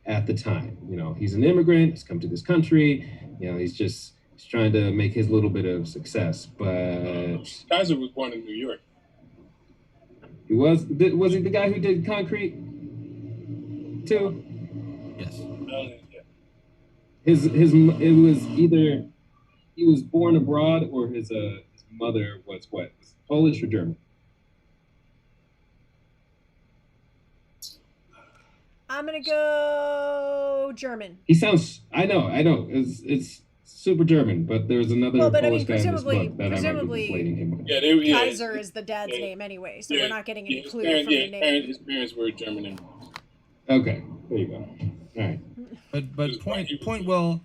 at the time. He's an immigrant. He's come to this country. He's trying to make his little bit of success. But Kaiser was born in New York. was he the guy who did concrete too? Yes. It was either he was born abroad or his mother was what? Polish or German? I'm gonna go German. He sounds. I know. It's super German, but there's another Polish guy in this book that I might be conflating him with. Yeah, Kaiser is the dad's name anyway, so we're not getting any clue from the name. His parents were German. Okay, there you go. All right. But point well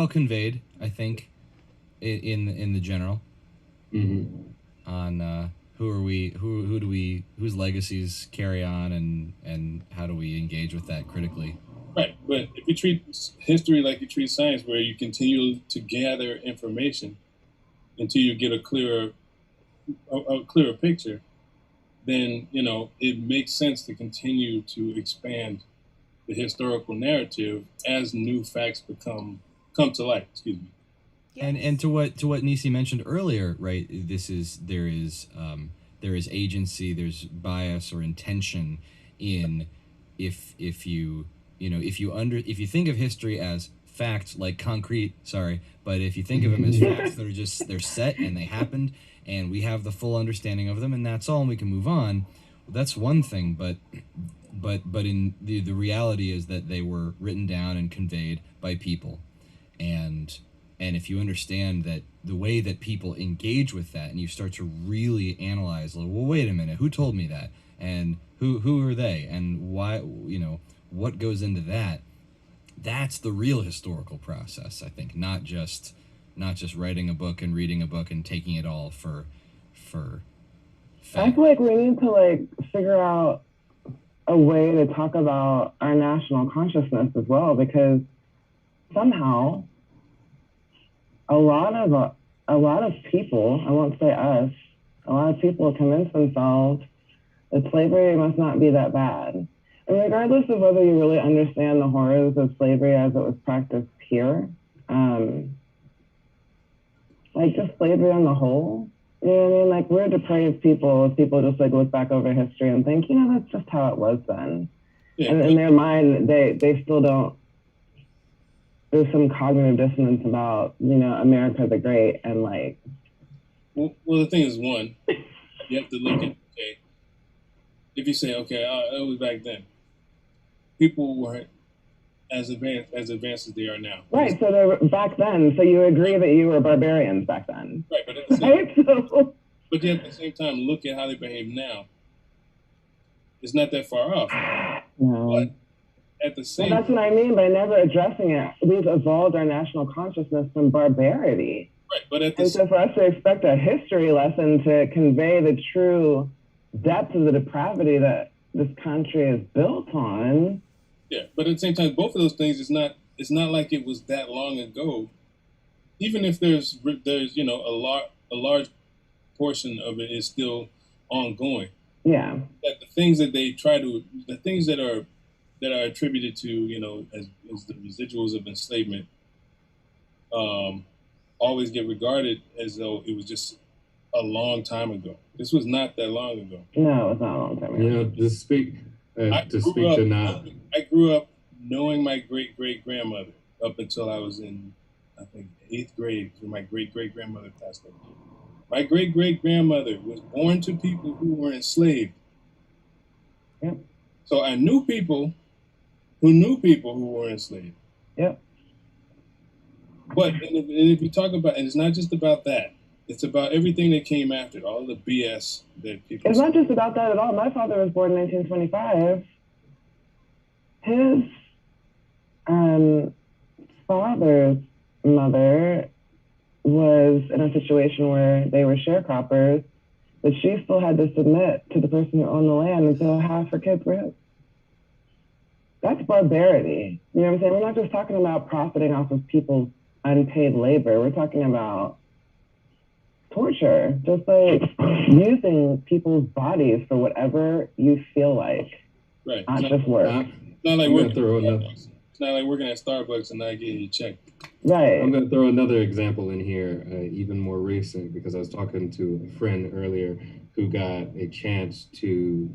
conveyed, I think, in the general. Mm-hmm. On whose legacies carry on, and how do we engage with that critically? Right, but if you treat history like you treat science, where you continue to gather information until you get a clearer picture, then it makes sense to continue to expand the historical narrative as new facts come to light. Excuse me. Yes. And to what Nisi mentioned earlier, right? There is agency, there's bias or intention in if you think of history as facts like concrete, but if you think of them as facts that are they're set and they happened and we have the full understanding of them and that's all and we can move on, that's one thing, but in the reality is that they were written down and conveyed by people, and if you understand that the way that people engage with that and you start to really analyze, well, wait a minute, who told me that? And who are they? And why, what goes into that, that's the real historical process, I think, not just writing a book and reading a book and taking it all for fact. I feel like we need to like figure out a way to talk about our national consciousness as well, because somehow a lot of people, I won't say us, a lot of people convince themselves that slavery must not be that bad. And regardless of whether you really understand the horrors of slavery as it was practiced here, like just slavery on the whole, you know what I mean? Like, we're depraved people if people just like look back over history and think, you know, that's just how it was then. Yeah, and in their mind, they still don't, there's some cognitive dissonance about, you know, America the Great and like. Well, the thing is, one, you have to look at, okay, if you say, okay, it was back then, people weren't as advanced as they are now. Right, so they were back then, so you agree that you were barbarians back then. Right, but at the same, but yet at the same time, look at how they behave now. It's not that far off. No. But at the same, well, that's what I mean by never addressing it. We've evolved our national consciousness from barbarity. Right, but at the and so for us to expect a history lesson to convey the true depth of the depravity that this country is built on. Yeah, but at the same time, both of those things, it's not like it was that long ago. Even if there's you know a large portion of it is still ongoing. Yeah. That the things that they the things that are attributed to, you know, as the residuals of enslavement, always get regarded as though it was just a long time ago. This was not that long ago. No, it's not a long time ago. You know, to speak to now. I grew up knowing my great-great-grandmother up until I was in, I think, 8th grade, when my great-great-grandmother passed away. My great-great-grandmother was born to people who were enslaved. Yep. So I knew people who knew people who were enslaved. Yep. But and if you talk about, and it's not just about that, it's about everything that came after, all the BS that people. It's not just about that at all. My father was born in 1925. His father's mother was in a situation where they were sharecroppers, but she still had to submit to the person who owned the land until half her kids were his. That's barbarity. You know what I'm saying? We're not just talking about profiting off of people's unpaid labor. We're talking about torture, just like using people's bodies for whatever you feel like. Right. Not just work. It's not like working at Starbucks and not getting your check. Right. I'm going to throw another example in here, even more recent, because I was talking to a friend earlier who got a chance to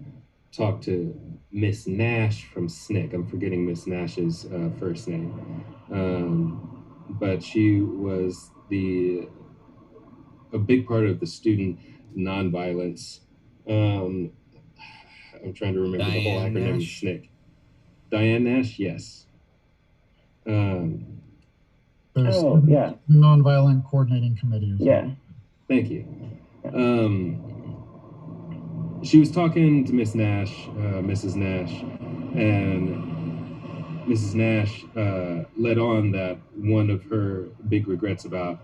talk to Miss Nash from SNCC. I'm forgetting Miss Nash's first name. But she was a big part of the student nonviolence. I'm trying to remember the whole acronym. SNCC. Diane Nash, yes. Yeah. Nonviolent Coordinating Committee. Yeah. Thank you. She was talking to Miss Nash, Mrs. Nash, and Mrs. Nash led on that one of her big regrets about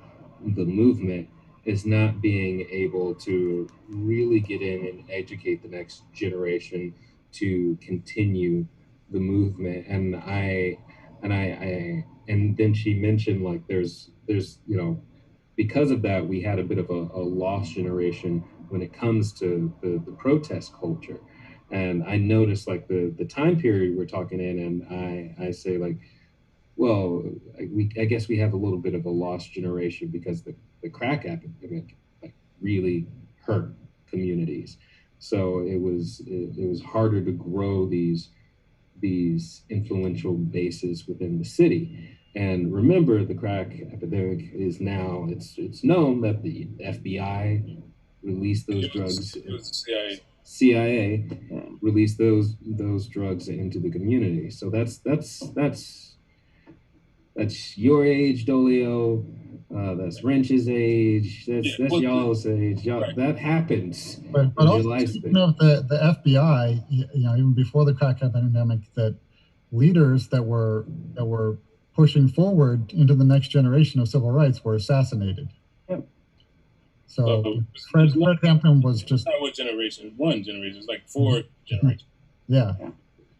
the movement is not being able to really get in and educate the next generation to continue the movement. And then she mentioned like there's you know, because of that we had a bit of a lost generation when it comes to the protest culture. And I noticed like the time period we're talking in, and I say like, well, I guess we have a little bit of a lost generation because the crack epidemic like really hurt communities. So it was harder to grow these influential bases within the city. And remember, the crack epidemic is now it's known that the FBI released those drugs. It was the CIA released those drugs into the community. So that's your age, Dolio. That's Wrench's age. That's y'all's age. Y'all, right. That happens. But also speaking of the FBI, you know, even before the crack epidemic, that leaders that were pushing forward into the next generation of civil rights were assassinated. Yep. So Fred Hampton was just not what generation, one generation. It's like 4 generations. Yeah.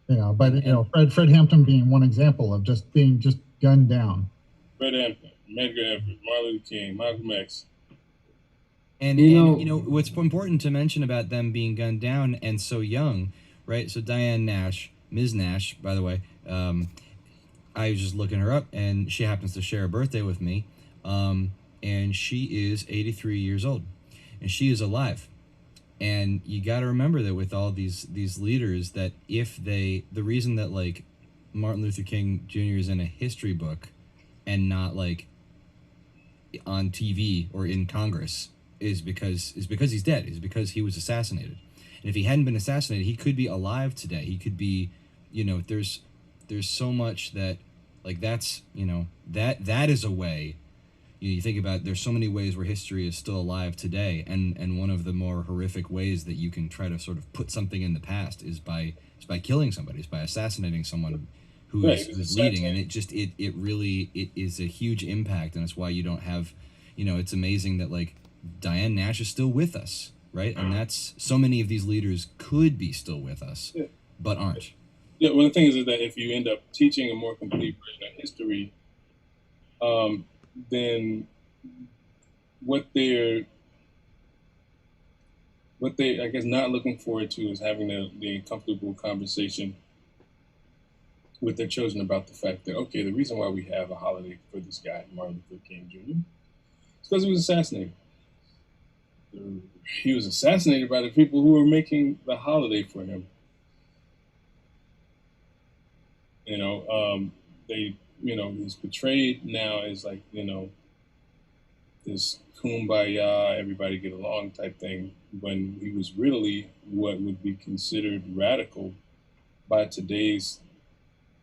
You know, but you know, Fred Hampton being one example of just being gunned down. Fred Hampton, Medgar Evers, Martin Luther King, Malcolm X. And you know what's important to mention about them being gunned down and so young, right? So Diane Nash, Ms. Nash, by the way, I was just looking her up, and she happens to share a birthday with me, and she is 83 years old, and she is alive. And you got to remember that with all these leaders, that the reason that like Martin Luther King Jr. is in a history book and not like on TV or in Congress is because he's dead. Is because he was assassinated. And if he hadn't been assassinated, he could be alive today. He could be, you know, there's so much that like that's, you know, that is a way. You think about, there's so many ways where history is still alive today, and one of the more horrific ways that you can try to sort of put something in the past is by killing somebody, is by assassinating someone who's leading, and it really is a huge impact, and it's why you don't have, you know, it's amazing that like Diane Nash is still with us, right? And that's, so many of these leaders could be still with us, but aren't. Yeah, well, the thing is that if you end up teaching a more complete version of history, then what they're I guess not looking forward to is having the comfortable conversation with their children about the fact that, okay, the reason why we have a holiday for this guy, Martin Luther King Jr., is because he was assassinated. He was assassinated by the people who were making the holiday for him. You know, you know, he's portrayed now as like, you know, this kumbaya, everybody get along type thing, when he was really what would be considered radical by today's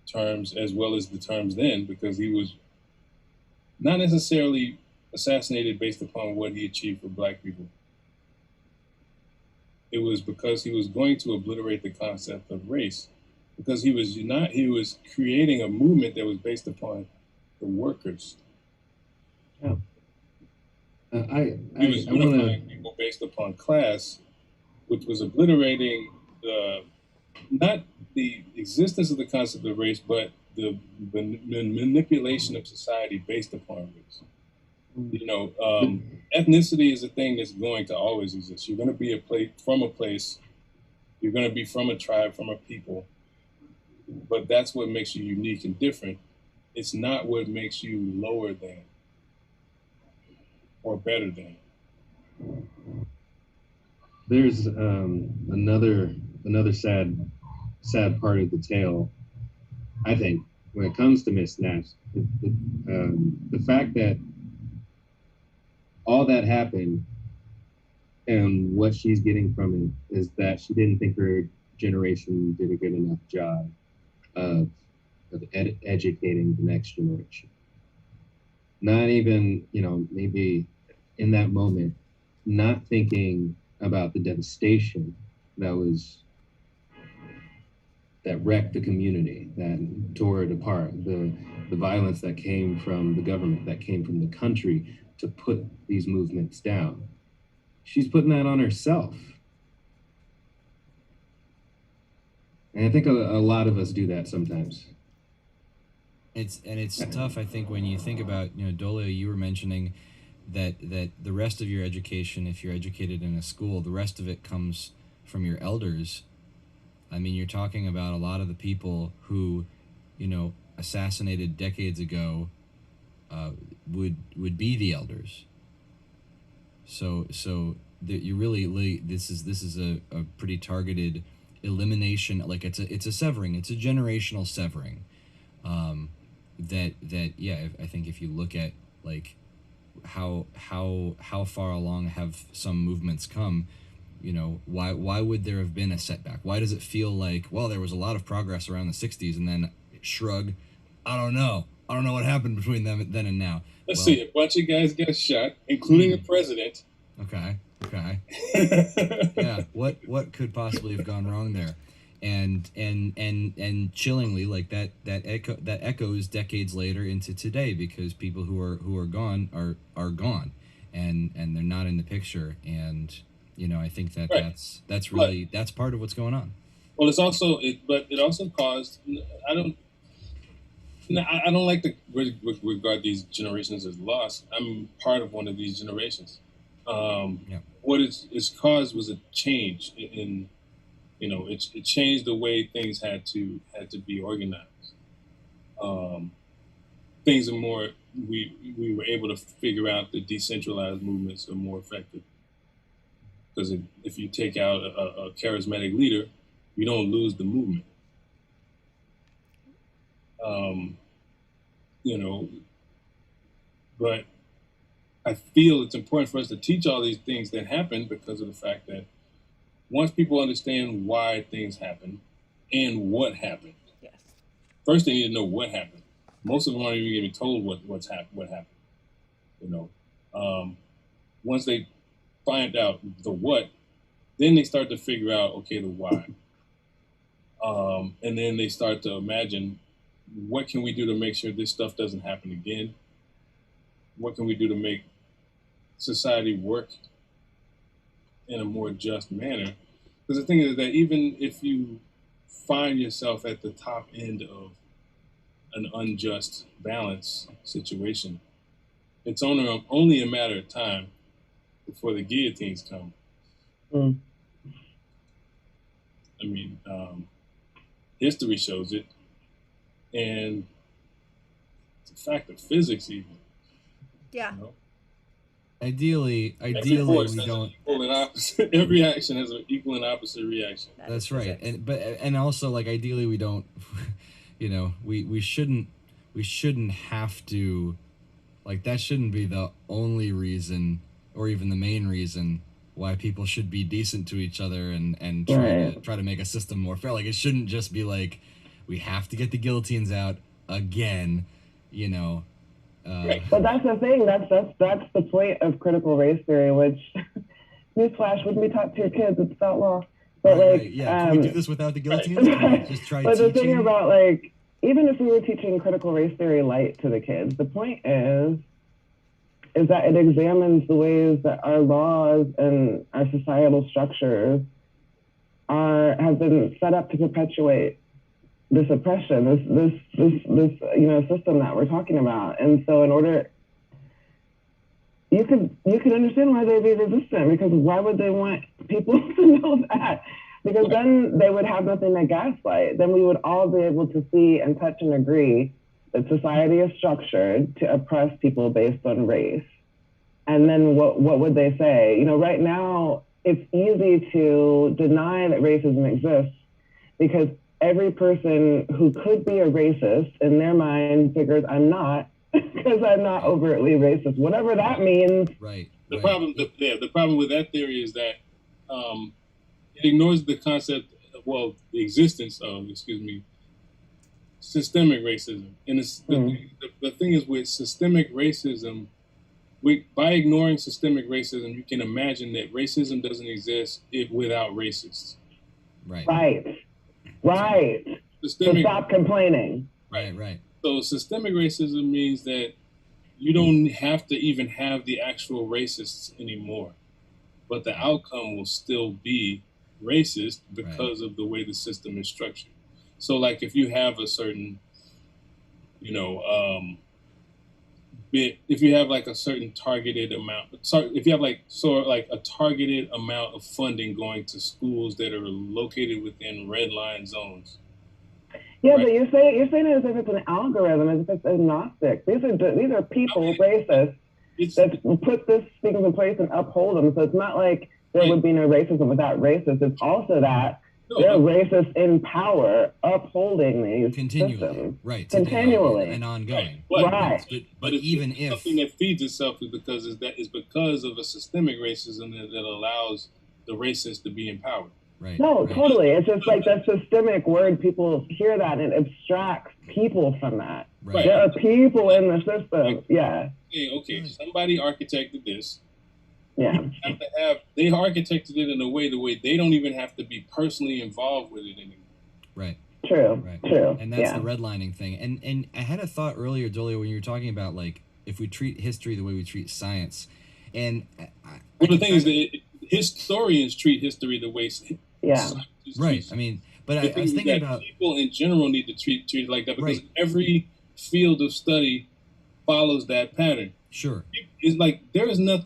terms as well as the terms then, because he was not necessarily assassinated based upon what he achieved for Black people. It was because he was going to obliterate the concept of race. Because he was creating a movement that was based upon the workers. Yeah. He was unifying people based upon class, which was obliterating not the existence of the concept of race, but the manipulation of society based upon race. You know, ethnicity is a thing that's going to always exist. You're going to be from a place, you're going to be from a tribe, from a people. But that's what makes you unique and different. It's not what makes you lower than or better than. There's another sad part of the tale, I think, when it comes to Miss Nash. The fact that all that happened and what she's getting from it is that she didn't think her generation did a good enough job of educating the next generation. Not even, you know, maybe in that moment, not thinking about the devastation that wrecked the community, that tore it apart, the violence that came from the government, that came from the country to put these movements down. She's putting that on herself. And I think a lot of us do that sometimes. It's tough, I think, when you think about, you know, Dolia, you were mentioning that the rest of your education, if you're educated in a school, the rest of it comes from your elders. I mean, you're talking about a lot of the people who, you know, assassinated decades ago would be the elders. So that you really, this is a pretty targeted elimination. Like it's a severing, it's a generational severing. I think if you look at like how far along have some movements come, you know, why would there have been a setback? Why does it feel like, well, there was a lot of progress around the 60s and then shrug, I don't know what happened between them then and now. Let's see, a bunch of guys got shot, including a president. Okay. Yeah, what could possibly have gone wrong there? and chillingly, like that echoes decades later into today, because people who are gone are gone, and they're not in the picture. And I think that Right. that's really that's part of what's going on. Well, but it also caused. I don't. I don't like to regard these generations as lost. I'm part of one of these generations. Yeah. What it's caused was a change in it changed the way things had to be organized. Things are more. We were able to figure out the decentralized movements are more effective, because if you take out a charismatic leader, you don't lose the movement. But I feel it's important for us to teach all these things that happen, because of the fact that once people understand why things happen and what happened, Yes. first they need to know what happened. Most of them aren't even getting told what happened. Once they find out the what, then they start to figure out, okay, the why. And then they start to imagine, what can we do to make sure this stuff doesn't happen again? What can we do to make society work in a more just manner? Because the thing is that even if you find yourself at the top end of an unjust balance situation, it's only a matter of time before the guillotines come. I mean, history shows it, and it's a fact of physics even. Yeah. Ideally, Every force we has don't. an equal and opposite. Every action has an equal and opposite reaction. That's right, and also, like, ideally we don't, we shouldn't have to, like, that shouldn't be the only reason or even the main reason why people should be decent to each other and try to make a system more fair. Like, it shouldn't just be like, we have to get the guillotines out again, But that's the thing. That's the point of critical race theory, which, newsflash, wouldn't be taught to your kids. It's outlaw. But right. Can we do this without the guillotines? Can we just try but teaching? the thing about, like, even if we were teaching critical race theory light to the kids, the point is that it examines the ways that our laws and our societal structures have been set up to perpetuate this oppression, this system that we're talking about. And so in order, you could understand why they'd be resistant, because why would they want people to know that? Because then they would have nothing to gaslight. Then we would all be able to see and touch and agree that society is structured to oppress people based on race. And then what would they say? Right now, it's easy to deny that racism exists, because every person who could be a racist in their mind figures, I'm not, because I'm not overtly racist, whatever that means. Right. The problem with that theory is that it ignores the concept, the existence of, systemic racism. And the thing is, with systemic racism, by ignoring systemic racism, you can imagine that racism doesn't exist without racists. Right. So stop complaining. Right. So systemic racism means that you don't have to even have the actual racists anymore, but the outcome will still be racist because of the way the system is structured. So, like, if you have a certain, if you have like a certain targeted amount, if you have like a targeted amount of funding going to schools that are located within red line zones. Yeah, right? But you're saying it as if it's an algorithm, as if it's agnostic. These are people, racists, that put these things in place and uphold them. So it's not like there would be no racism without racists. It's also that they're racists in power, upholding these systems. Right, continually and ongoing. But even if something that feeds itself is because of a systemic racism that allows the racists to be in power. Right. No, totally. It's just like that systemic word. People hear that and abstracts people from that. Right. There are people in the system. Okay, somebody architected this. Yeah. They architected it in a way the way they don't even have to be personally involved with it anymore. True. Right. True. And that's yeah. the redlining thing. And I had a thought earlier, Dolio, when you were talking about like if we treat history the way we treat science, and well, the thing is that historians treat history the way Yeah. right. I mean, but I was thinking about people in general need to treat it like that because Right. every field of study follows that pattern. Sure. It's like there is no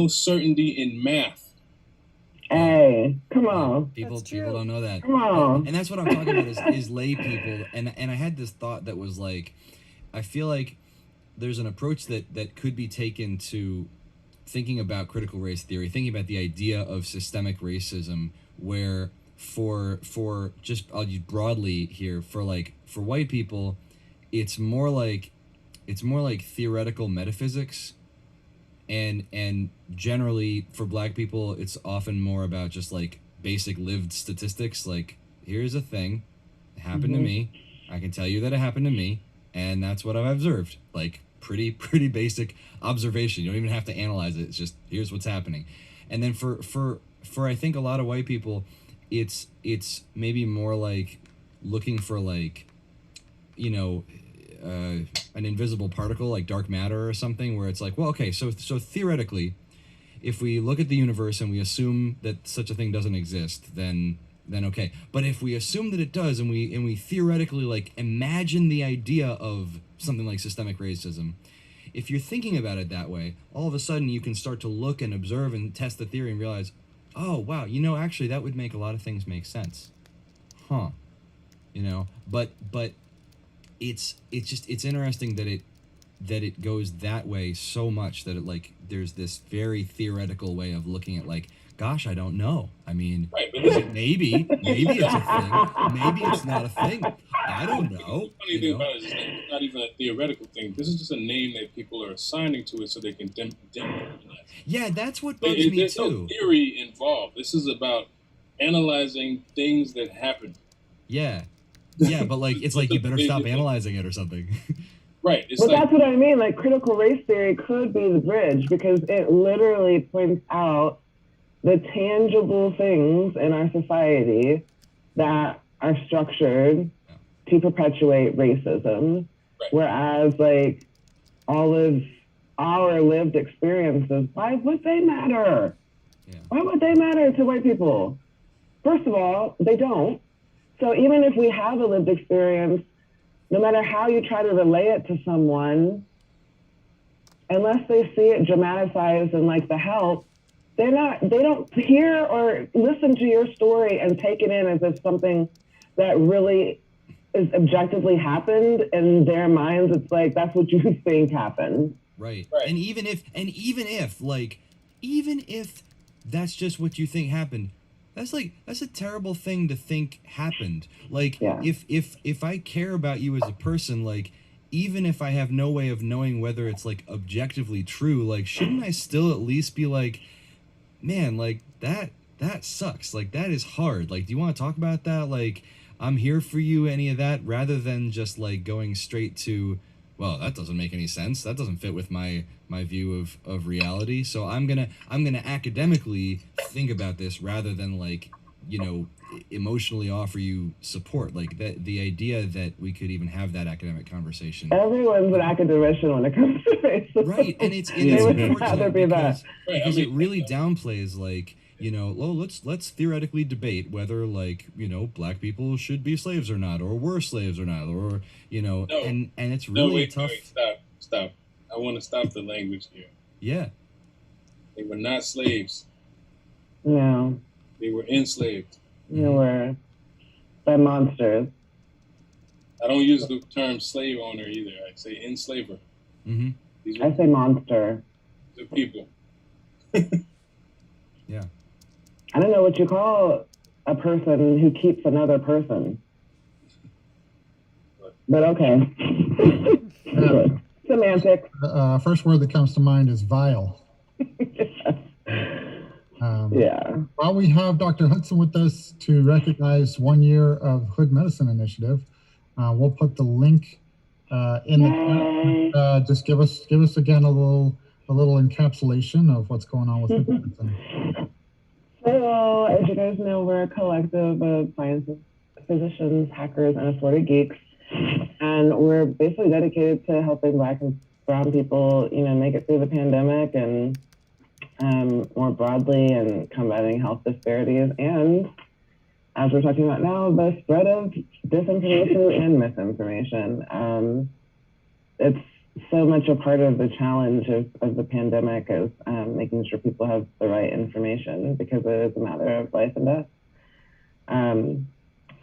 certainty in math. Hey, come on. People That's true. don't know that. Come on. And that's what I'm talking about is lay people. And I had this thought that was like, I feel like there's an approach that could be taken to thinking about critical race theory, thinking about the idea of systemic racism, where for just I'll use broadly here for white people, it's more like theoretical metaphysics. And generally for black people, it's often more about just like basic lived statistics. Like, here's a thing, it happened to me. I can tell you that it happened to me, and that's what I've observed. Like pretty basic observation. You don't even have to analyze it. It's just here's what's happening. And then for I think a lot of white people, it's maybe more like looking for like, you know, an invisible particle like dark matter or something, where it's like, well, okay, so theoretically, if we look at the universe and we assume that such a thing doesn't exist, then okay. But if we assume that it does, and we theoretically like imagine the idea of something like systemic racism, if you're thinking about it that way, all of a sudden you can start to look and observe and test the theory and realize, oh wow, you know, actually that would make a lot of things make sense, huh? You know, but it's interesting that it goes that way so much that it like there's this very theoretical way of looking at like, gosh, I don't know. I mean, Right, but maybe it's a thing, maybe it's not a thing. I don't know. The funny thing about it is it's not even a theoretical thing. This is just a name that people are assigning to it so they can demonize. Yeah, that's what bugs me There's too. no theory involved. This is about analyzing things that happen. Yeah, but like it's like you better stop analyzing it or something. Right. It's But like, that's what I mean. Like critical race theory could be the bridge because it literally points out the tangible things in our society that are structured to perpetuate racism, Right. whereas like all of our lived experiences, why would they matter? Yeah. Why would they matter to white people? First of all, they don't. So even if we have a lived experience, no matter how you try to relay it to someone, unless they see it dramatized in like The Help, they don't hear or listen to your story and take it in as if something that really is objectively happened in their minds. It's like, that's what you think happened. Right. Right. And even if that's just what you think happened, that's a terrible thing to think happened. Like, Yeah. if I care about you as a person, like, even if I have no way of knowing whether it's like objectively true, like, shouldn't I still at least be like, man, like that sucks. Like, that is hard. Like, do you want to talk about that? Like, I'm here for you, any of that, rather than just like going straight to, well, that doesn't make any sense. That doesn't fit with my view of reality. So I'm gonna academically think about this rather than like, you know, emotionally offer you support. Like that, the idea that we could even have that academic conversation. Everyone's an academician when it comes to racism. Right, and it's They would rather unfortunate be because, that. because it really downplays like, you know, well, let's theoretically debate whether like, you know, black people should be slaves or not, or were slaves or not, or, you know, No. and it's really tough. Stop. I want to stop the language here. Yeah. They were not slaves. No, They were enslaved. you were by monsters. I don't use the term slave owner either. I say enslaver. Mm-hmm. These I say monster. are people. Yeah. I don't know what you call a person who keeps another person. But okay. Semantics. First word that comes to mind is vile. Yeah. While we have Dr. Hudson with us to recognize 1 year of Hood Medicine Initiative, we'll put the link in the chat. Just give us again a little encapsulation of what's going on with Hood Medicine. So, as you guys know, we're a collective of physicians, hackers, and assorted geeks. And we're basically dedicated to helping Black and Brown people, make it through the pandemic and more broadly, and combating health disparities. And as we're talking about now, the spread of disinformation and misinformation. It's so much a part of the challenge of the pandemic is making sure people have the right information, because it is a matter of life and death.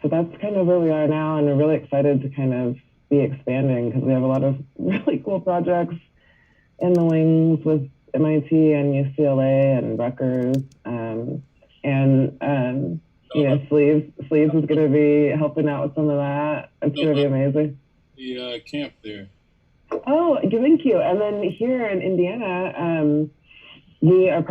So that's kind of where we are now, and we're really excited to kind of be expanding, because we have a lot of really cool projects in the wings with MIT and UCLA and Rutgers. Sleeves is going to be helping out with some of that. It's going to be amazing. The camp there. Oh, thank you. And then here in Indiana, we are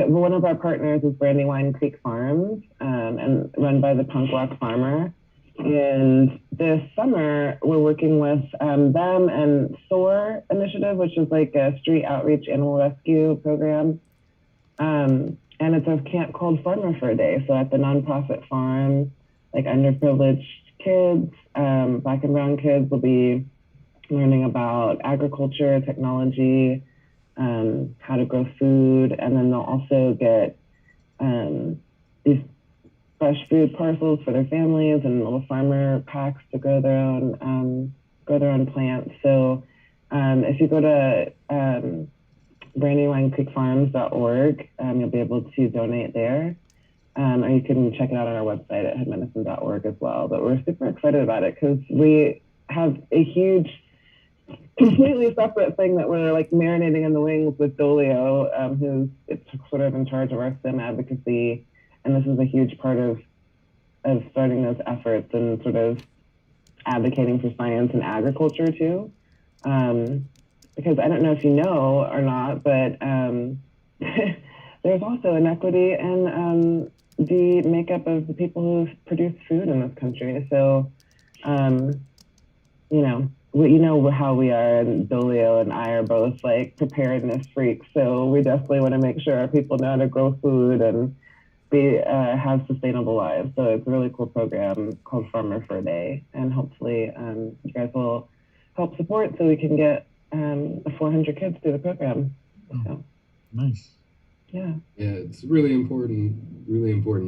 one of our partners is Brandywine Creek Farms, and run by the punk rock farmer. And this summer, we're working with them and SOAR Initiative, which is like a street outreach animal rescue program. And it's a camp called Farmer for a Day. So at the nonprofit farm, like underprivileged kids, Black and brown kids will be learning about agriculture, technology, how to grow food, and then they'll also get these fresh food parcels for their families and little farmer packs to grow their own plants. So if you go to BrandywineCreekFarms.org, you'll be able to donate there. Or you can check it out on our website at headmedicine.org as well. But we're super excited about it because we have a huge, completely separate thing that we're like marinating in the wings with Dolio, who's sort of in charge of our STEM advocacy. And this is a huge part of starting those efforts and sort of advocating for science and agriculture too. Because I don't know if you know or not, but there's also inequity in the makeup of the people who produce food in this country. So, you know how we are, and Dolio and I are both like preparedness freaks. So we definitely want to make sure our people know how to grow food and have sustainable lives. So it's a really cool program called Farmer for a Day, and hopefully you guys will help support so we can get 400 kids through the program. So. Nice. Yeah. Yeah, it's really important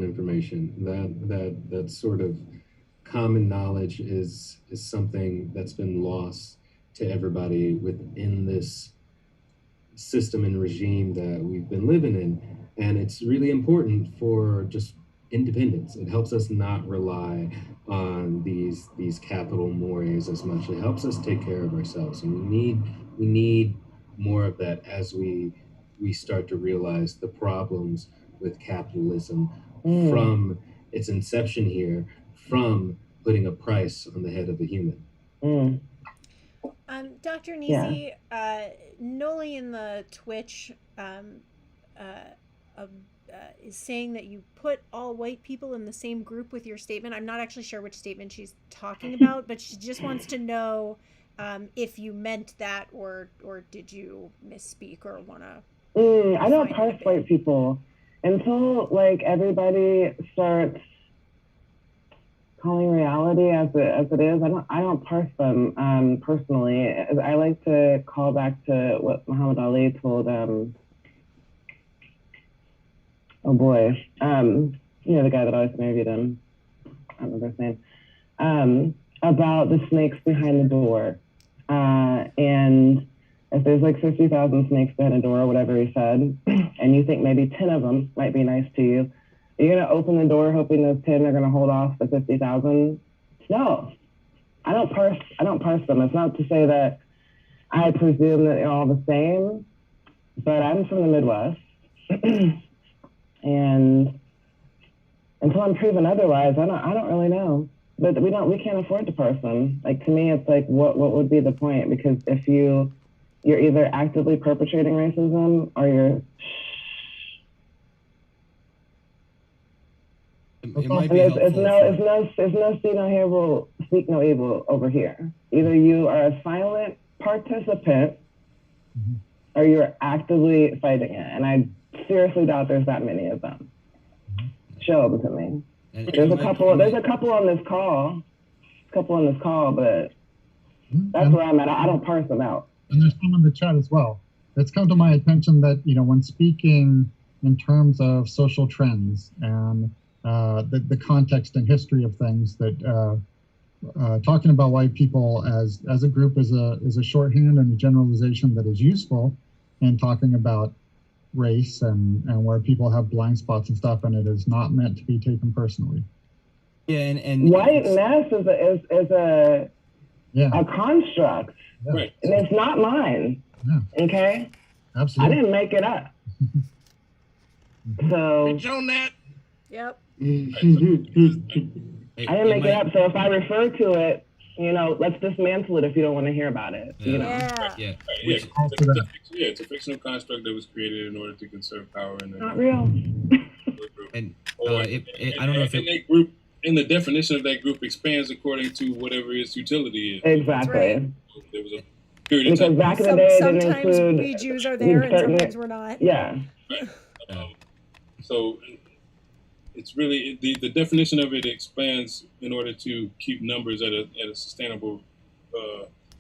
information. That sort of common knowledge is something that's been lost to everybody within this system and regime that we've been living in. And it's really important for just independence. It helps us not rely on these capital mores as much. It helps us take care of ourselves. And we need more of that as we start to realize the problems with capitalism from its inception here, from putting a price on the head of a human. Dr. Nisi, Noli in the Twitch is saying that you put all white people in the same group with your statement. I'm not actually sure which statement she's talking about, but she just wants to know if you meant that or did you misspeak or want to. I don't parse white people until like everybody starts calling reality as it is. I don't parse them personally. I like to call back to what Muhammad Ali told. The guy that always interviewed him. I don't remember his name. About the snakes behind the door, and if there's like 50,000 snakes behind a door or whatever he said, and you think maybe 10 of them might be nice to you, you're going to open the door hoping those 10 are going to hold off the 50,000? No, I don't parse them. It's not to say that I presume that they're all the same, but I'm from the Midwest. And until I'm proven otherwise, I don't really know. But we can't afford to parse them. Like, to me, it's like, what would be the point? Because if you're either actively perpetrating racism or you're. It might be it's no see no evil, speak no evil over here. Either you are a silent participant or you're actively fighting it. And I seriously doubt there's that many of them. Show them to me. And There's you a might- couple. you There's might- a couple on this call. But that's And- where I'm at. I don't parse them out. And there's some in the chat as well. It's come to my attention that, when speaking in terms of social trends and the context and history of things, that talking about white people as a group is a shorthand and a generalization that is useful in talking about race and where people have blind spots and stuff, and it is not meant to be taken personally. Yeah, and Whiteness is a Yeah, construct, Right. and it's not mine. Yeah. Okay, I absolutely. didn't make it up. So Bitch on that. Yep. Hey, I didn't make might- it up. So if I refer to it, let's dismantle it if you don't want to hear about it. Yeah. Yeah. Yeah, Right, which- it's a fictional construct that was created in order to conserve power in Not real. and Or, I don't know if and it. that group, and the definition of that group expands according to whatever its utility is. Exactly. Right. There was a period of Because time. back in the day, it didn't Sometimes include. we Jews are there and certain- sometimes we're not. Yeah. So it's really the definition of it expands in order to keep numbers at a sustainable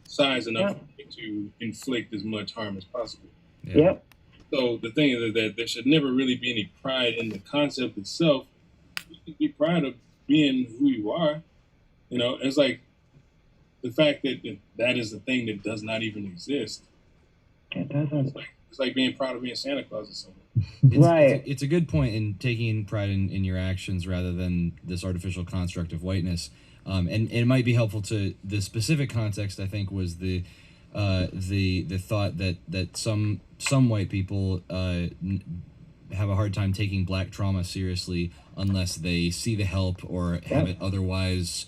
size enough to inflict as much harm as possible. Yeah. Yep. So the thing is that there should never really be any pride in the concept itself. You can be proud of being who you are. It's like the fact that that is the thing that does not even exist. It doesn't. It's like being proud of being Santa Claus or something. Right. It's a good point in taking pride in your actions rather than this artificial construct of whiteness. And it might be helpful to the specific context. I think was the thought that some white people have a hard time taking black trauma seriously unless they see the help or have it otherwise,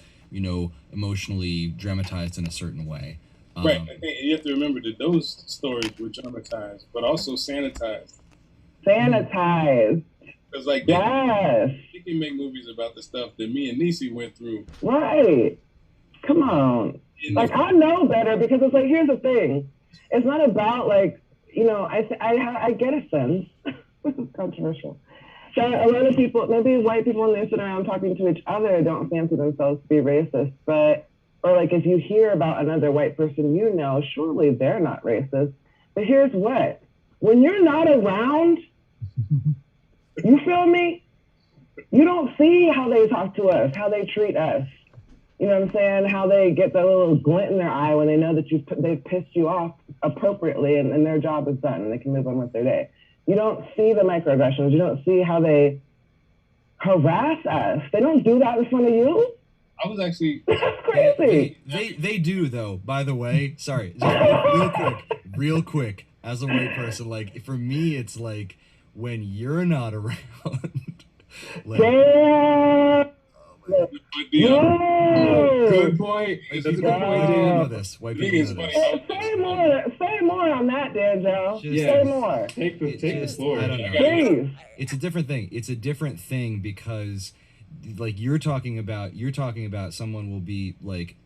emotionally dramatized in a certain way. Right. I think you have to remember that those stories were dramatized, but also sanitized. Sanitized. Because Yes. they can make movies about the stuff that me and Niecy went through. Right. Come on. I know better because it's like, here's the thing. It's not about I get a sense. This is controversial. So a lot of people, maybe white people when they sit around talking to each other, don't fancy themselves to be racist, or if you hear about another white person, surely they're not racist. But here's what, when you're not around, you feel me? You don't see how they talk to us, how they treat us. You know what I'm saying? How they get that little glint in their eye when they know that they've pissed you off appropriately and their job is done and they can move on with their day. You don't see the microaggressions. You don't see how they harass us. They don't do that in front of you. I was actually That's crazy. They do though. By the way, sorry, just real quick. As a white person, for me, it's like when you're not around. Damn. Good point. That's a good White point, people Dan. know this. White The thing people is know funny. this. Say more on that, Dan Joe. Just- Say more. Take the Just- floor. I don't know. Please. It's a different thing. It's a different thing because you're talking about someone will be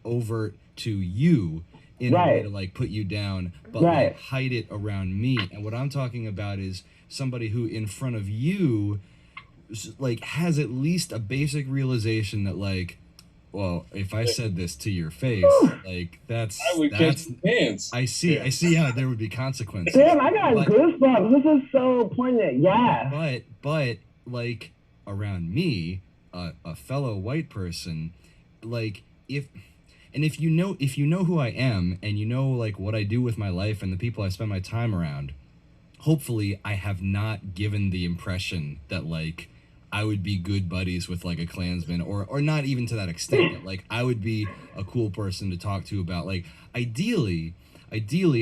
overt to you in a way Right. to put you down, but Right. hide it around me. And what I'm talking about is somebody who in front of you has at least a basic realization that well, if I said this to your face, that's I would catch some hands. I see how there would be consequences. Damn, I got But- goosebumps. This is so poignant. Yeah. But around me, a fellow white person, if you know who I am and you know what I do with my life and the people I spend my time around, hopefully I have not given the impression that I would be good buddies with a Klansman or not even to that extent. That, I would be a cool person to talk to about ideally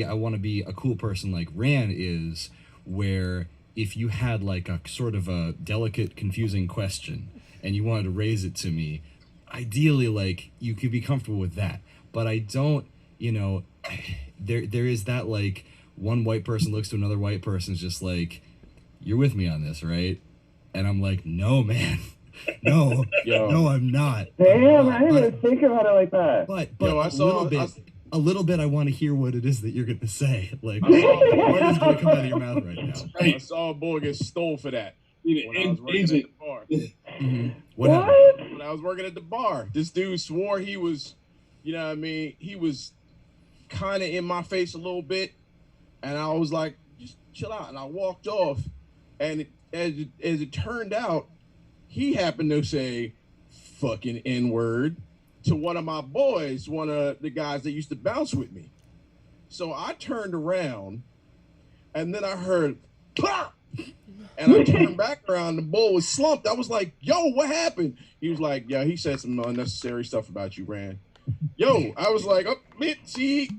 I want to be a cool person like Rand is, where if you had a sort of a delicate, confusing question and you wanted to raise it to me, ideally you could be comfortable with that. But I don't, there is that one white person looks to another white person is just you're with me on this, right? And I'm no, man. No, no, I'm not. Damn, I didn't even think about it like that. But Yo, a little bit, I want to hear what it is that you're going to say. What is going to come out of your mouth right now? I saw a boy get stole for that when I was working at the bar. What happened? When I was working at the bar, this dude swore he was, you know what I mean? He was kind of in my face a little bit. And I was like, just chill out. And I walked off. And as it turned out, he happened to say fucking N-word to one of my boys, one of the guys that used to bounce with me. So I turned around and then I heard, "Pah!" And I turned back around. The bull was slumped. I was like, yo, what happened? He was like, yeah, he said some unnecessary stuff about you, Rand. Yo, I was like, oh, see,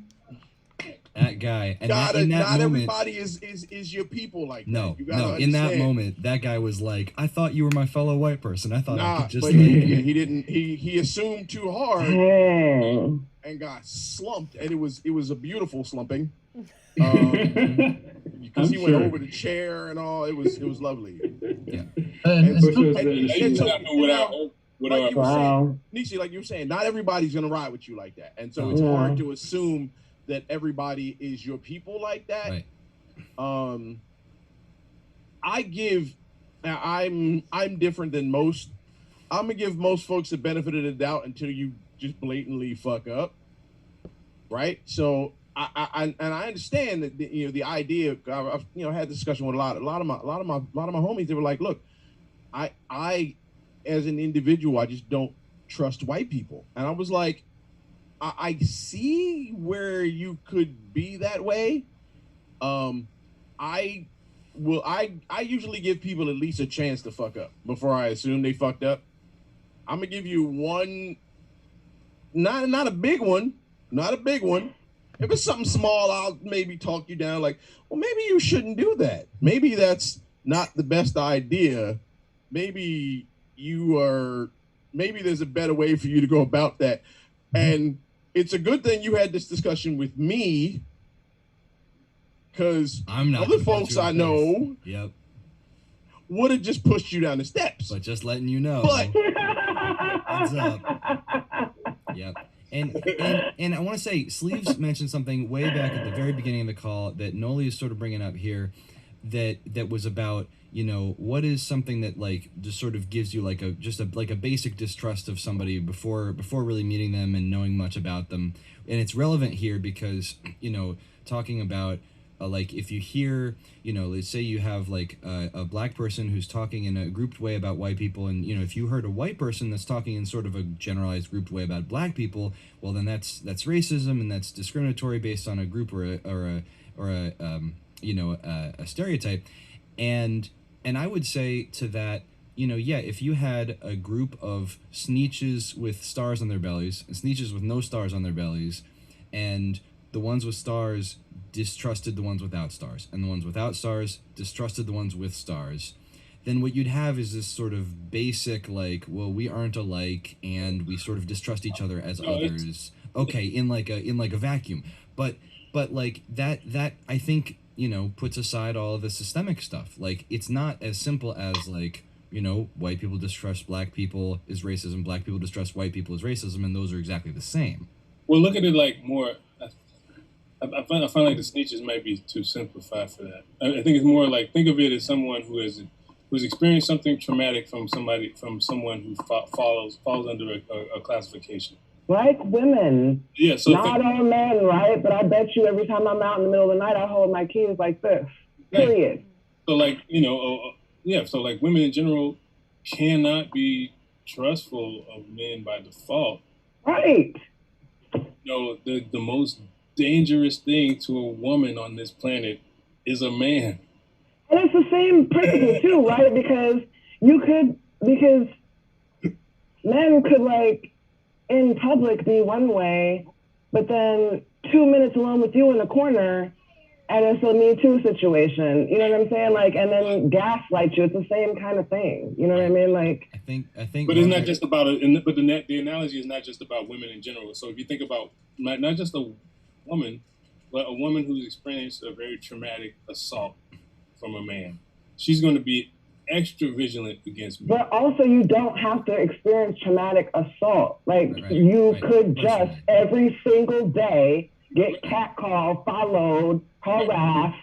that guy. And not in that moment, everybody is your people like no, that. You gotta in that understand. moment, that guy was like, I thought you were my fellow white person. I thought I could just but he didn't. He assumed too hard and got slumped, and it was a beautiful slumping. Because he went over the chair and all, it was lovely. Yeah. Nishi, like you were saying, not everybody's gonna ride with you like that, and so it's hard to assume that everybody is your people like that. Right. I'm different than most. I'm gonna give most folks the benefit of the doubt until you just blatantly fuck up, right? So I understand that the idea. I've had this discussion with a lot of my homies. They were like, look, I as an individual, I just don't trust white people, and I was like, I see where you could be that way. I usually give people at least a chance to fuck up before I assume they fucked up. I'm gonna give you one, not a big one. If it's something small, I'll maybe talk you down. Like, well, maybe you shouldn't do that. Maybe that's not the best idea. Maybe there's a better way for you to go about that. And it's a good thing you had this discussion with me, because other folks I know would have just pushed you down the steps. But just letting you know. Heads up. Yep. And I want to say, Sleeves mentioned something way back at the very beginning of the call that Noli is sort of bringing up here, that was about, what is something that like just sort of gives you like a basic distrust of somebody before really meeting them and knowing much about them. And it's relevant here because, talking about like if you hear, let's say you have like a black person who's talking in a grouped way about white people, and if you heard a white person that's talking in sort of a generalized grouped way about black people, well then that's racism, and that's discriminatory based on a group or a stereotype. And I would say to that, if you had a group of Sneetches with stars on their bellies and Sneetches with no stars on their bellies, and the ones with stars distrusted the ones without stars, and the ones without stars distrusted the ones with stars, then what you'd have is this sort of basic, like, well, we aren't alike, and we sort of distrust each other as others. Okay, in like a vacuum. But like that I think, puts aside all of the systemic stuff. Like, it's not as simple as like, white people distrust black people is racism, black people distrust white people is racism, and those are exactly the same. Well, look at it like more. I find like the Sneetches might be too simplified for that. I think it's more like, think of it as someone who's experienced something traumatic from someone who falls under a classification. Like women. Yeah. So not all men, right? But I bet you every time I'm out in the middle of the night, I hold my keys like this. Period. So like, so like women in general cannot be trustful of men by default. Right. The most dangerous thing to a woman on this planet is a man. And it's the same principle too, right? Because men could like in public be one way, but then 2 minutes alone with you in the corner and it's a Me Too situation. You know what I'm saying? Like, and then gaslight you. It's the same kind of thing. You know what I mean? Like, I think. But it's not just about it. But the analogy is not just about women in general. So if you think about not just a woman, but a woman who's experienced a very traumatic assault from a man, she's going to be extra vigilant against me. But also, you don't have to experience traumatic assault. Like, you could just every single day get catcalled, followed, harassed,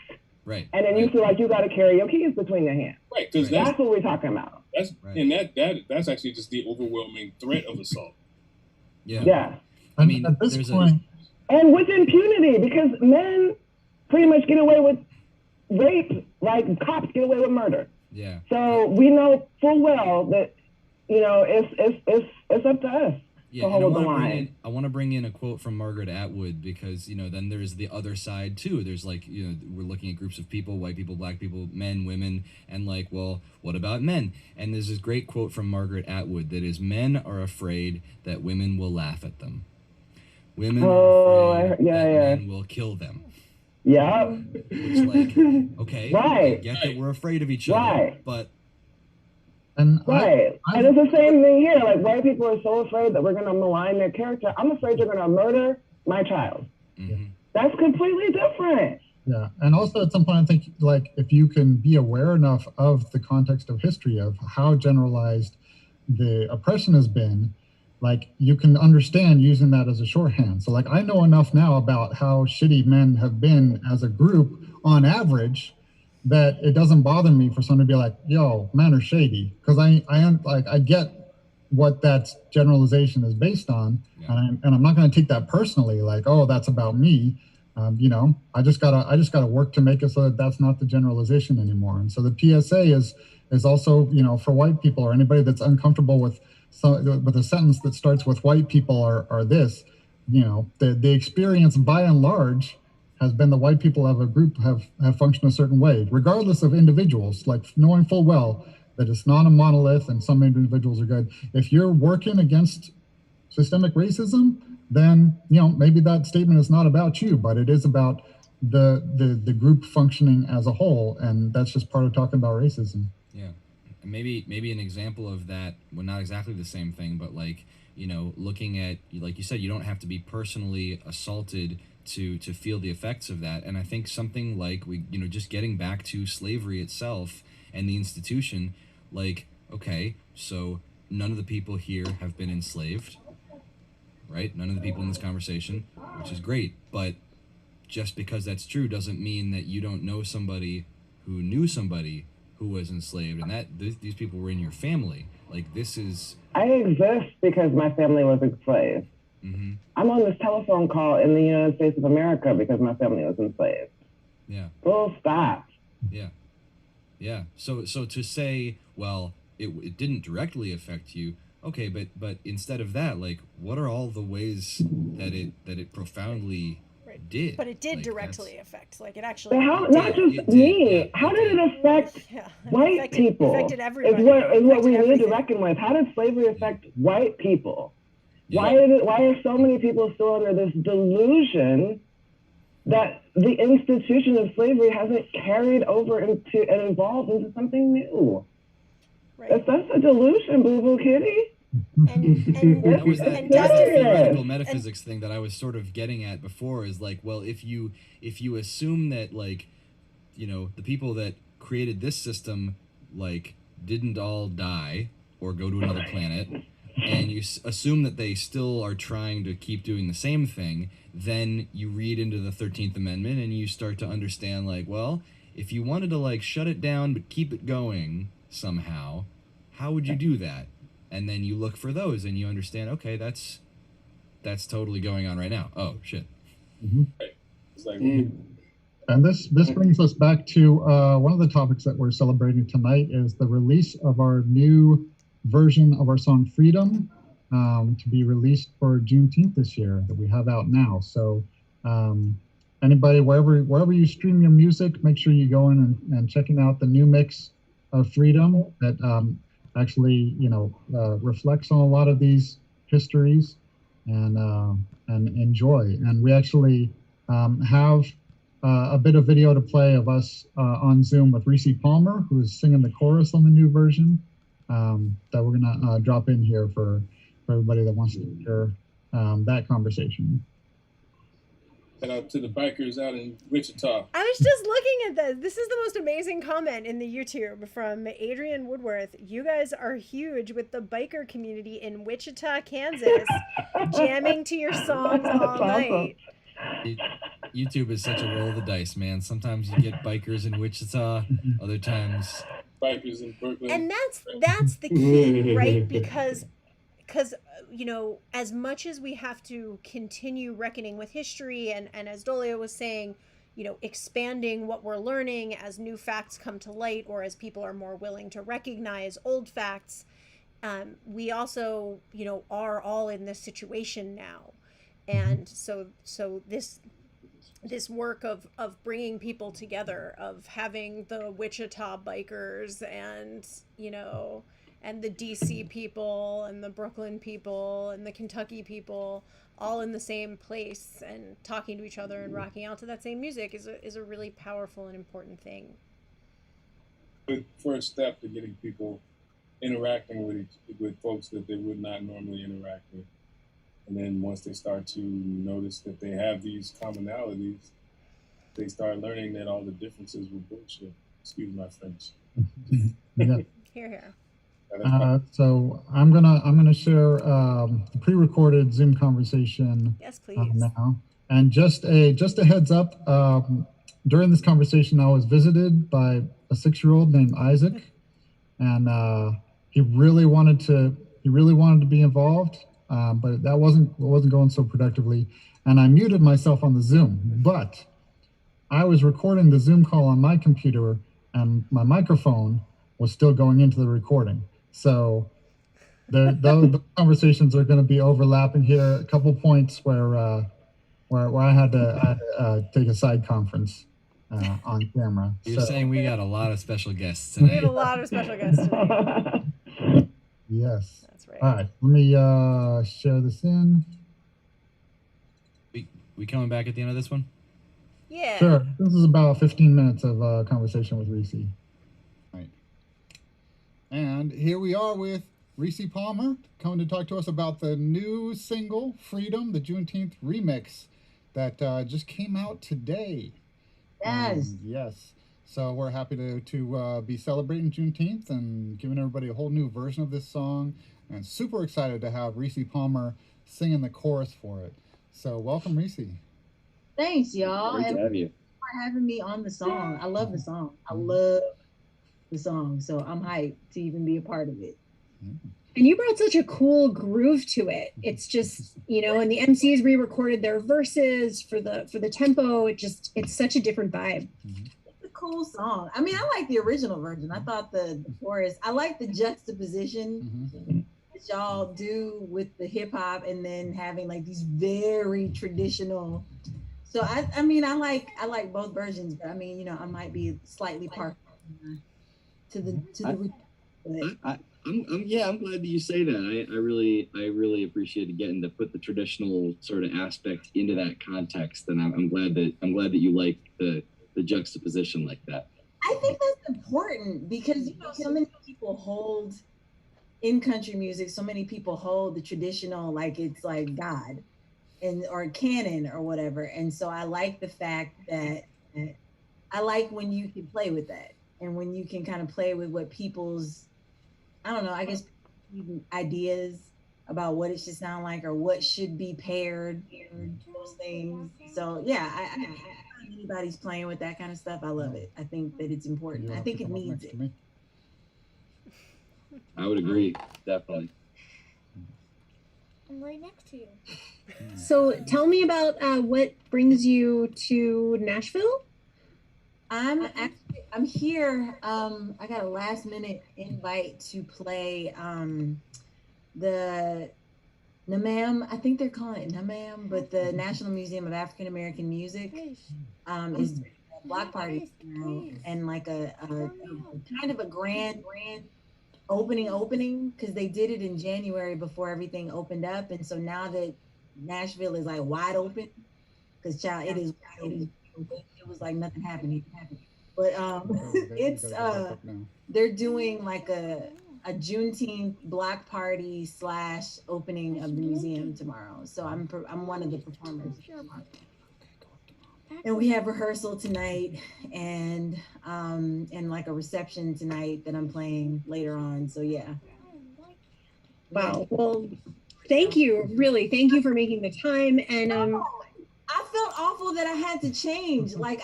and then you feel like you got to carry your keys between your hands. Right, because that's what we're talking about. That's Right. and that's actually just the overwhelming threat of assault. Yeah. Yeah. I mean, at this there's point, And with impunity, because men pretty much get away with rape like cops get away with murder. Yeah. So we know full well that, you know, it's up to us Yeah, to and hold the line. I want to bring in a quote from Margaret Atwood, because, you know, then there's the other side too. There's like, you know, we're looking at groups of people, white people, black people, men, women, and like, well, what about men? And there's this great quote from Margaret Atwood that is, men are afraid that women will laugh at them. Women are afraid that men will kill them. Yeah. It's like, okay, Right. I get that we're afraid of each other, Right. but and Right. I, And it's the same thing here. Like, white people are so afraid that we're going to malign their character. I'm afraid you're going to murder my child. That's completely different. yeah, and also at some point, I think like if you can be aware enough of the context of history of how generalized the oppression has been, like you can understand using that as a shorthand. So like I know enough now about how shitty men have been as a group on average that it doesn't bother me for someone to be like, yo, men are shady, because I am like I get what that generalization is based on, and I'm not going to take that personally, like, oh, that's about me. You know, I just gotta work to make it so that that's not the generalization anymore. And so the PSA is also, you know, for white people or anybody that's uncomfortable with a sentence that starts with white people are this, you know, the experience by and large has been the white people of a group have functioned a certain way, regardless of individuals, like knowing full well that it's not a monolith and some individuals are good. If you're working against systemic racism, then, you know, maybe that statement is not about you, but it is about the group functioning as a whole, and that's just part of talking about racism. Yeah, and maybe an example of that, well, not exactly the same thing, but like, you know, looking at, like you said, you don't have to be personally assaulted to feel the effects of that. And I think something like just getting back to slavery itself and the institution, like, okay, so none of the people here have been enslaved, right? None of the people in this conversation, which is great, but just because that's true doesn't mean that you don't know somebody who knew somebody who was enslaved, and that these people were in your family. Like, this is... I exist because my family was enslaved. Mm-hmm. I'm on this telephone call in the United States of America because my family was enslaved. Yeah. Full stop. Yeah. Yeah. So to say, well, it didn't directly affect you, okay, but instead of that, like, what are all the ways that it profoundly did? But it did directly affect, like, it actually... But how, not just me, how did it affect white people? Affected everybody. Is what we need to reckon with. How did slavery affect white people? Yeah. Why are so many people still under this delusion that the institution of slavery hasn't carried over into and evolved into something new? Right. That's a delusion, boo-boo kitty. That was that theoretical metaphysics thing that I was sort of getting at before, is like, well, if you assume that, like, you know, the people that created this system, like, didn't all die or go to another planet, and you assume that they still are trying to keep doing the same thing, then you read into the 13th Amendment and you start to understand, like, well, if you wanted to, like, shut it down but keep it going somehow, how would you do that? And then you look for those and you understand, okay, that's totally going on right now. Oh, shit. Mm-hmm. It's like, and this brings us back to one of the topics that we're celebrating tonight is the release of our new version of our song Freedom, to be released for Juneteenth this year, that we have out now. So anybody, wherever you stream your music, make sure you go in and checking out the new mix of Freedom that actually, you know, reflects on a lot of these histories and enjoy. And we actually have a bit of video to play of us on Zoom with Reese Palmer, who's singing the chorus on the new version, that we're gonna drop in here for everybody that wants to hear that conversation. Shout out to the bikers out in Wichita. I was just looking at this. This is the most amazing comment in the YouTube from Adrian Woodworth. You guys are huge with the biker community in Wichita, Kansas, jamming to your songs all night. YouTube is such a roll of the dice, man. Sometimes you get bikers in Wichita, other times bikers in Brooklyn. And that's the key, right? Because you know, as much as we have to continue reckoning with history, and as Dolia was saying, you know, expanding what we're learning as new facts come to light, or as people are more willing to recognize old facts, we also, you know, are all in this situation now. And so this work of bringing people together, of having the Wichita bikers and, you know, and the DC people and the Brooklyn people and the Kentucky people all in the same place and talking to each other and rocking out to that same music is a really powerful and important thing. Good first step to getting people interacting with folks that they would not normally interact with. And then once they start to notice that they have these commonalities, they start learning that all the differences were bullshit. Excuse my French. Yeah. Here. So I'm gonna share the pre-recorded Zoom conversation. Yes, please. Now, and just a heads up. During this conversation, I was visited by a 6-year-old named Isaac, and he really wanted to be involved, but that wasn't going so productively. And I muted myself on the Zoom, but I was recording the Zoom call on my computer, and my microphone was still going into the recording. So the conversations are going to be overlapping here. A couple points where I had to take a side conference on camera. You're saying we got a lot of special guests We today. have a lot of special guests today. Yes. That's right. All right. Let me share this in. We coming back at the end of this one? Yeah. Sure. This is about 15 minutes of conversation with Reese. Right. And here we are with Reese Palmer coming to talk to us about the new single, Freedom, the Juneteenth remix that just came out today. Yes. Yes. So we're happy to be celebrating Juneteenth and giving everybody a whole new version of this song. And super excited to have Reese Palmer singing the chorus for it. So welcome, Reese. Thanks, y'all. Great to have you. For having me on the song. I love the song. I love the song. So I'm hyped to even be a part of it. And you brought such a cool groove to it. It's just, you know, and the MCs re-recorded their verses for the tempo. It's such a different vibe. It's a cool song. I mean, I like the original version. I thought the chorus, I like the juxtaposition that y'all do with the hip hop and then having like these very traditional. So I mean, I like both versions, but I mean, you know, I might be slightly partial to the but I'm glad that you say that. I really appreciated getting to put the traditional sort of aspect into that context, and I'm glad that you like the juxtaposition like that. I think that's important because, you know, so many people hold in country music, so many people hold the traditional like it's like God and or canon or whatever. And so I like the fact that I like when you can play with that and when you can kind of play with what people's, I don't know, I guess ideas about what it should sound like or what should be paired, those things. So yeah, I anybody's playing with that kind of stuff, I love it. I think that it's important. I think it needs it. I would agree, definitely. I'm right next to you. So tell me about what brings you to Nashville? I'm here. I got a last minute invite to play the NAMAM. I think they're calling it NAMAM, but the National Museum of African American Music is doing a block party now, and like a kind of a grand opening because they did it in January before everything opened up, and so now that Nashville is like wide open, because child, it is wide open. It was like nothing happened. But it's they're doing like a Juneteenth block party / opening of the museum tomorrow. So I'm one of the performers. And we have rehearsal tonight and like a reception tonight that I'm playing later on. So yeah. Wow. Well, thank you. Really, thank you for making the time. And I felt awful that I had to change. Like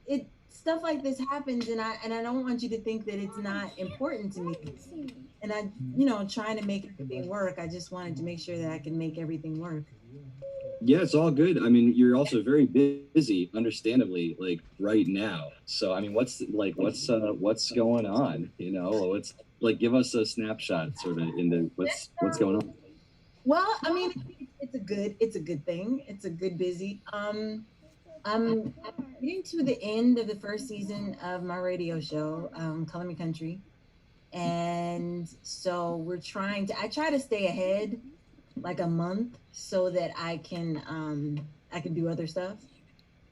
it's stuff like this happens, and I don't want you to think that it's not important to me. And I, trying to make everything work. I just wanted to make sure that I can make everything work. Yeah, it's all good. I mean, you're also very busy, understandably, like right now. So, I mean, what's going on? What's like, give us a snapshot sort of into what's going on. Well, I mean, it's a good thing. It's a good busy. I'm getting to the end of the first season of my radio show, Color Me Country. And so I try to stay ahead like a month so that I can do other stuff.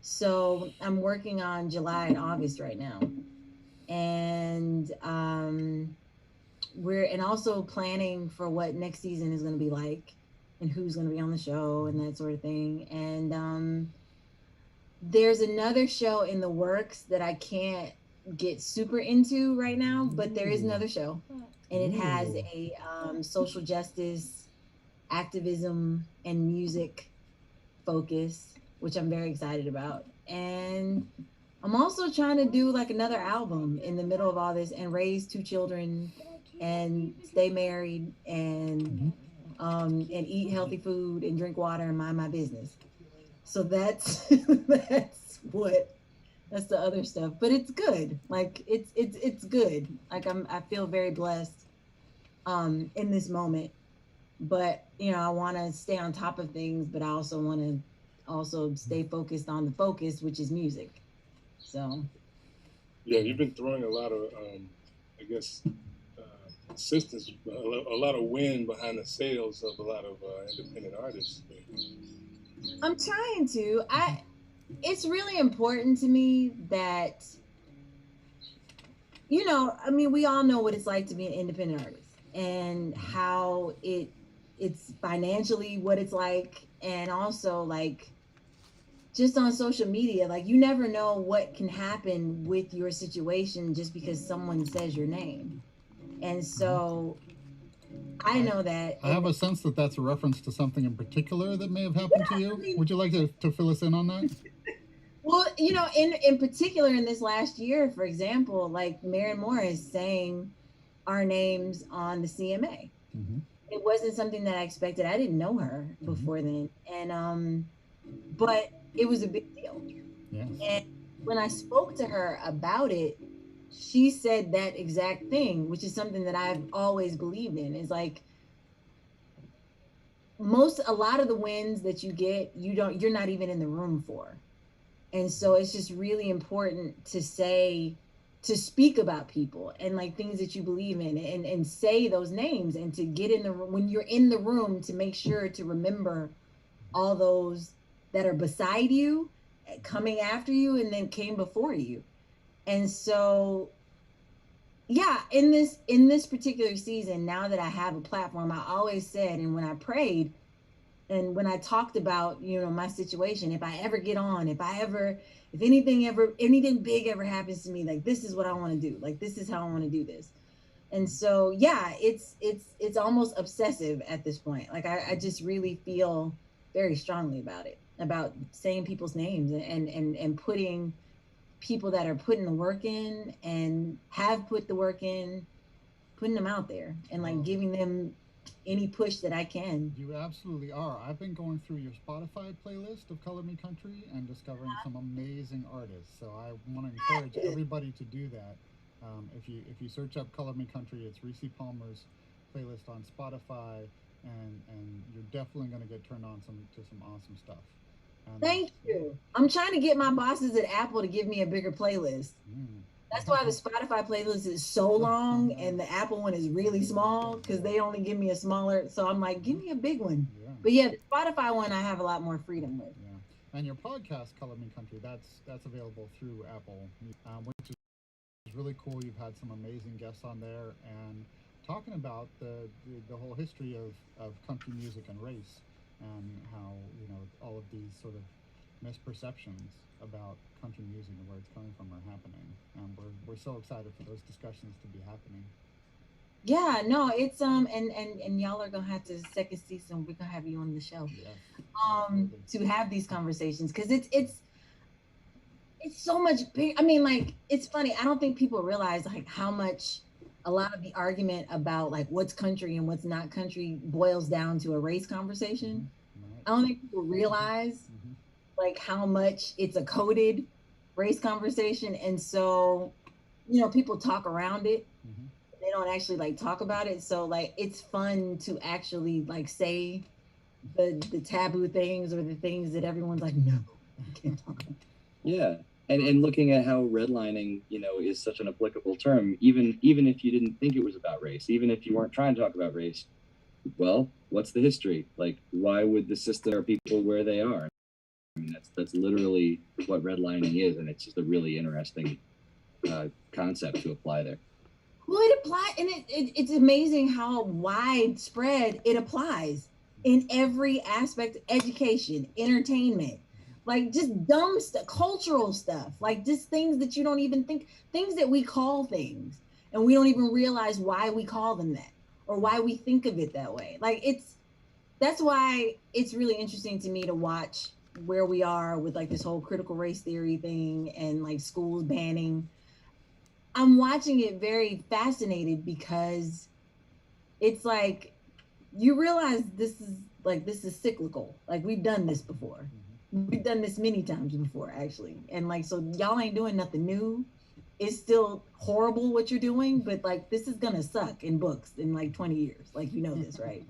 So I'm working on July and August right now. And we're also planning for what next season is going to be like and who's going to be on the show and that sort of thing. And there's another show in the works that I can't get super into right now, but there is another show, and it has a social justice, activism, and music focus, which I'm very excited about. And I'm also trying to do like another album in the middle of all this and raise 2 children and stay married and eat healthy food and drink water and mind my business. So that's that's the other stuff, but it's good. Like it's good. Like I feel very blessed in this moment, but I want to stay on top of things, but I also want to stay focused on the focus, which is music. So yeah, you've been throwing a lot of I guess assistance, a lot of wind behind the sails of a lot of independent artists. I'm trying to. It's really important to me that, I mean, we all know what it's like to be an independent artist and how it's financially what it's like, and also like just on social media, like you never know what can happen with your situation just because someone says your name. And so I know that. I have a sense that that's a reference to something in particular that may have happened to you. I mean, would you like to fill us in on that? Well, in particular in this last year, for example, like Maren Morris saying our names on the CMA. Mm-hmm. It wasn't something that I expected. I didn't know her before then. And but it was a big deal. Yes. And when I spoke to her about it, she said that exact thing, which is something that I've always believed in. Is like a lot of the wins that you get, you're not even in the room for. And so it's just really important to speak about people and like things that you believe in and say those names, and to get in the room when you're in the room, to make sure to remember all those that are beside you, coming after you, and then came before you. And so, yeah, in this particular season, now that I have a platform, I always said, and when I prayed, and when I talked about, my situation, if I ever get on, if anything big ever happens to me, like, this is what I want to do. Like, this is how I want to do this. And so, yeah, it's almost obsessive at this point. Like, I just really feel very strongly about it, about saying people's names and putting people that are putting the work in and have put the work in, putting them out there and like giving them any push that I can. You absolutely are. I've been going through your Spotify playlist of Color Me Country and discovering some amazing artists. So I want to encourage everybody to do that. If you search up Color Me Country, it's Reese Palmer's playlist on Spotify, and you're definitely going to get turned on to some awesome stuff. Thank you. I'm trying to get my bosses at Apple to give me a bigger playlist. That's why the Spotify playlist is so long and the Apple one is really small, because they only give me a smaller. So I'm like, give me a big one. Yeah. But yeah, the Spotify one I have a lot more freedom with. Yeah. And your podcast, Color Me Country, that's available through Apple, which is really cool. You've had some amazing guests on there and talking about the whole history of country music and race, and how all of these sort of misperceptions about country music and where it's coming from are happening. We're so excited for those discussions to be happening. Yeah, no, it's and y'all are gonna have to, second season, we're gonna have you on the show. Yeah, to have these conversations, because it's it's so much big. I mean, like, it's funny. I don't think people realize like how much a lot of the argument about like what's country and what's not country boils down to a race conversation. I don't think people realize like how much it's a coded race conversation. And so, you know, people talk around it. They don't actually like talk about it. So like it's fun to actually like say the taboo things or the things that everyone's like, no, you can't talk about. Yeah. And looking at how redlining, you know, is such an applicable term, even if you didn't think it was about race, even if you weren't trying to talk about race, well, what's the history? Like, why would the system or people where they are? I mean, that's literally what redlining is, and it's just a really interesting concept to apply there. Well, it applies, and it's amazing how widespread it applies in every aspect: education, entertainment, like just dumb stuff, cultural stuff, like just things that you don't even think, things that we call things, and we don't even realize why we call them that or why we think of it that way. Like that's why it's really interesting to me to watch where we are with like this whole critical race theory thing and like schools banning. I'm watching it very fascinated because it's like you realize this is cyclical. Like we've done this before. We've done this many times before, actually. And like, so y'all ain't doing nothing new. It's still horrible what you're doing, but like this is gonna suck in books in like 20 years. Like you know this, right?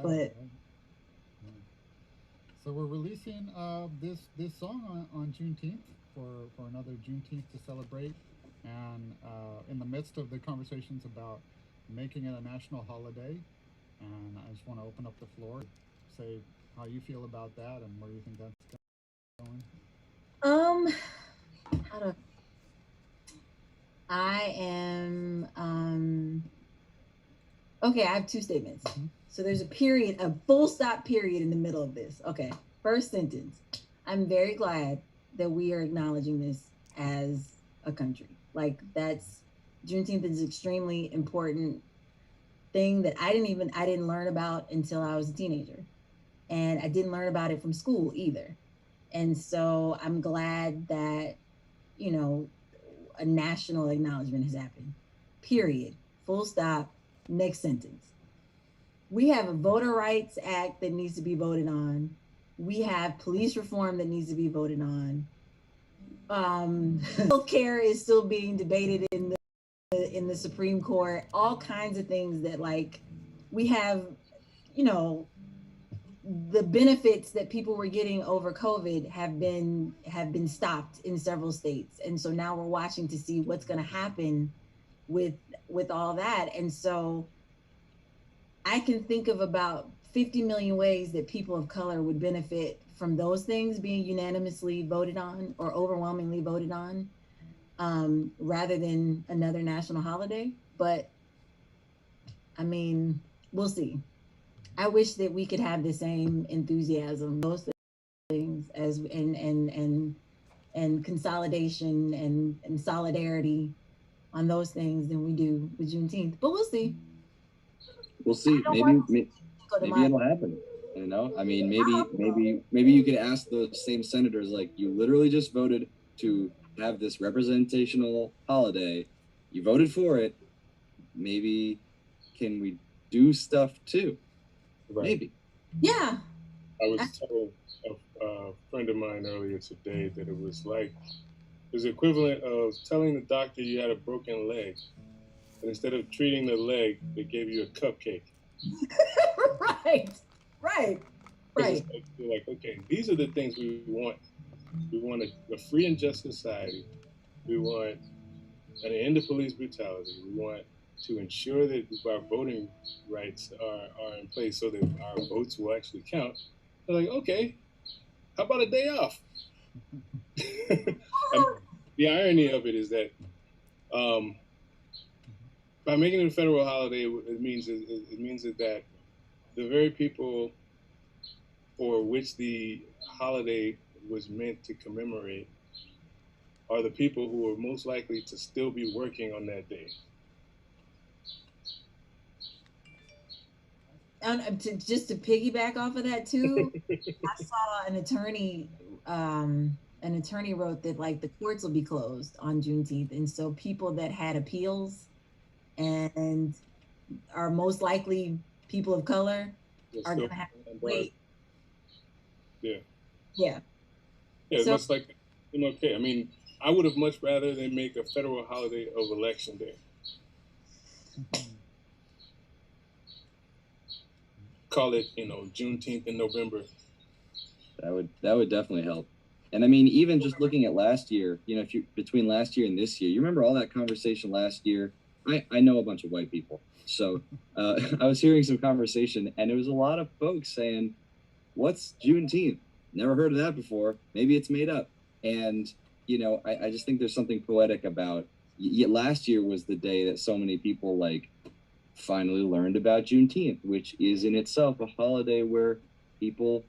But so we're releasing this song on Juneteenth for another Juneteenth to celebrate, and in the midst of the conversations about making it a national holiday, and I just want to open up the floor, say how you feel about that and where you think that's going. How to? I am okay. I have two statements. So there's a period, a full stop period in the middle of this. Okay, first sentence. I'm very glad that we are acknowledging this as a country. Like that's Juneteenth is an extremely important thing that I didn't learn about until I was a teenager. And I didn't learn about it from school either. And so I'm glad that, you know, a national acknowledgement has happened. Period. Full stop. Next sentence. We have a voter rights act that needs to be voted on. We have police reform that needs to be voted on. Healthcare is still being debated in the Supreme Court. All kinds of things that like we have, you know, the benefits that people were getting over COVID have been stopped in several states, and so now we're watching to see what's going to happen with all that. And so I can think of about 50 million ways that people of color would benefit from those things being unanimously voted on or overwhelmingly voted on, rather than another national holiday. But I mean, we'll see. I wish that we could have the same enthusiasm, those things as and consolidation and solidarity on those things than we do with Juneteenth. But we'll see. We'll see. Maybe it'll happen. You know, I mean, maybe you could ask those same senators, like, you literally just voted to have this representational holiday. You voted for it. Maybe can we do stuff too? Right. Maybe. Yeah. I was telling a friend of mine earlier today that it was the equivalent of telling the doctor you had a broken leg, and instead of treating the leg, they gave you a cupcake. Right. You're like, okay, these are the things we want. We want a free and just society. We want an end to police brutality. We want to ensure that our voting rights are in place so that our votes will actually count. They're like, okay, how about a day off? The irony of it is that by making it a federal holiday, it means that the very people for which the holiday was meant to commemorate are the people who are most likely to still be working on that day. Just to piggyback off of that too, I saw an attorney an attorney wrote that like the courts will be closed on Juneteenth, and so people that had appeals and are most likely people of color are gonna have to wait. Yeah. Yeah. Yeah, So- much like MLK. I mean, I would have much rather than make a federal holiday of Election Day. Call it, Juneteenth in November. That would definitely help. And I mean, even just looking at last year, if you between last year and this year, you remember all that conversation last year. I know a bunch of white people, so I was hearing some conversation, and it was a lot of folks saying, "What's Juneteenth? Never heard of that before. Maybe it's made up." And I just think there's something poetic about. Last year was the day that so many people finally learned about Juneteenth, which is in itself a holiday where people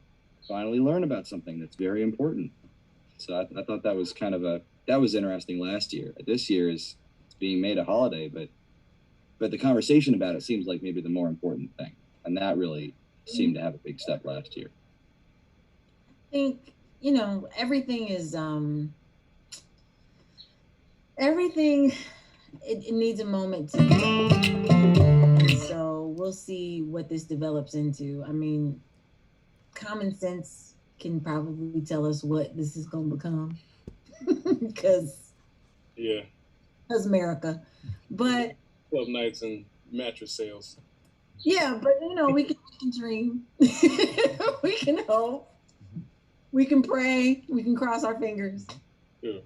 finally learn about something that's very important. So I thought that was that was interesting last year. This year it's being made a holiday, but the conversation about it seems like maybe the more important thing, and that really seemed to have a big step last year. I think everything is everything. It needs a moment to develop. So we'll see what this develops into. I mean, common sense can probably tell us what this is going to become because America. But Club nights and mattress sales. Yeah, but we can dream. We can hope. We can pray. We can cross our fingers. Yeah.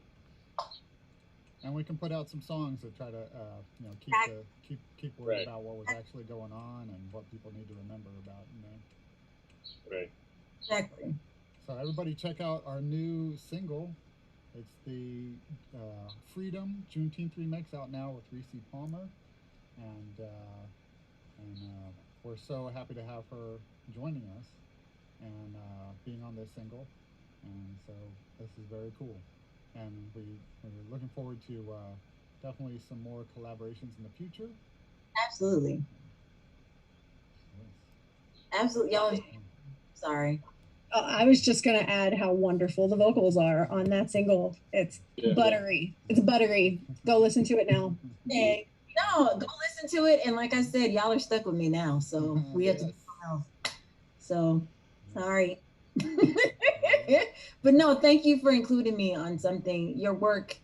And we can put out some songs that try to, keep word about what was actually going on and what people need to remember about. Right. Exactly. So everybody, check out our new single. It's the Freedom Juneteenth remix out now with Reese Palmer, and we're so happy to have her joining us and being on this single. And so this is very cool. And we're looking forward to definitely some more collaborations in the future. Absolutely. Absolutely. Y'all, sorry. I was just going to add how wonderful the vocals are on that single. It's buttery. It's buttery. Go listen to it now. Hey, no, go listen to it. And like I said, y'all are stuck with me now. So we have to do something else. So sorry. But no, thank you for including me on something. Your work,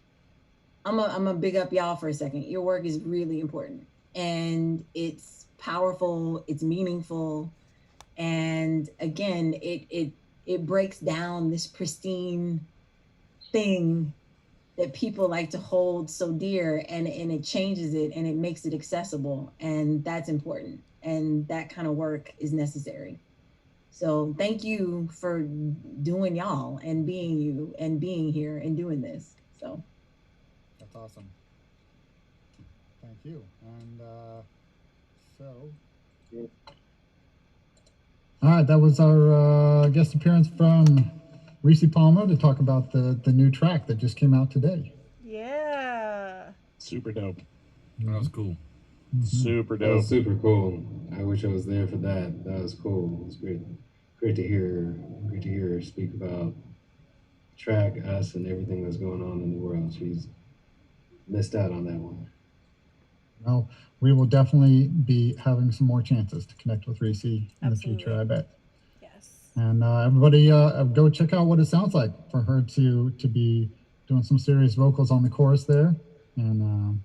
I'm a big up y'all for a second. Your work is really important, and it's powerful, it's meaningful, and again, it breaks down this pristine thing that people like to hold so dear, and it changes it and it makes it accessible, and that's important, and that kind of work is necessary. So thank you for doing y'all and being you and being here and doing this. So that's awesome. Thank you. And all right, that was our guest appearance from Reese Palmer to talk about the new track that just came out today. Yeah. Super dope. That was cool. Super That dope. was super cool. I wish I was there for that. That was cool. It was great. Great to hear her speak about track, us, and everything that's going on in the world. She's missed out on that one. Well, we will definitely be having some more chances to connect with Reese in the future, I bet. Yes. And everybody go check out what it sounds like for her to be doing some serious vocals on the chorus there, and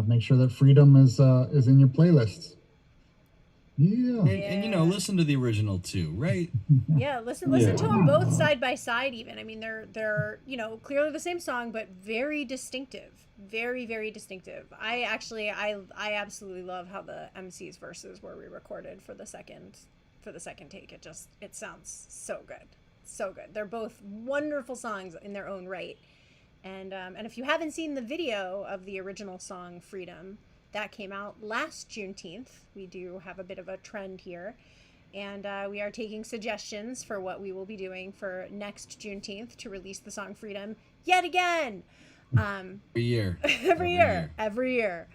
make sure that Freedom is in your playlists. Yeah. And listen to the original too, right? Yeah, listen to them both side by side even. I mean, they're clearly the same song, but very distinctive. Very, very distinctive. I absolutely love how the MC's verses were re-recorded for the second take. It sounds so good. So good. They're both wonderful songs in their own right. And if you haven't seen the video of the original song Freedom, that came out last Juneteenth. We do have a bit of a trend here. And we are taking suggestions for what we will be doing for next Juneteenth to release the song Freedom yet again. Every year. Every year.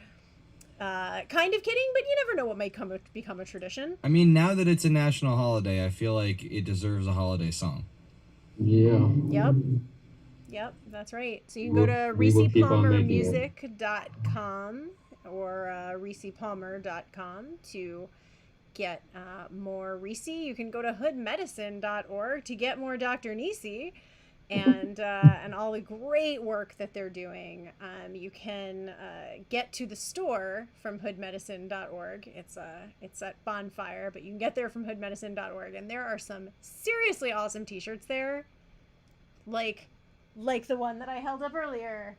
Kind of kidding, but you never know what might become a tradition. I mean, now that it's a national holiday, I feel like it deserves a holiday song. Yeah. Yep. Yep, that's right. So you can go to We will keep on making it. reesepalmermusic.com or reesepalmer.com to get more Reese. You can go to hoodmedicine.org to get more Dr. Nisi and all the great work that they're doing. You can get to the store from hoodmedicine.org. It's at Bonfire, but you can get there from hoodmedicine.org, and there are some seriously awesome t-shirts there, like the one that I held up earlier.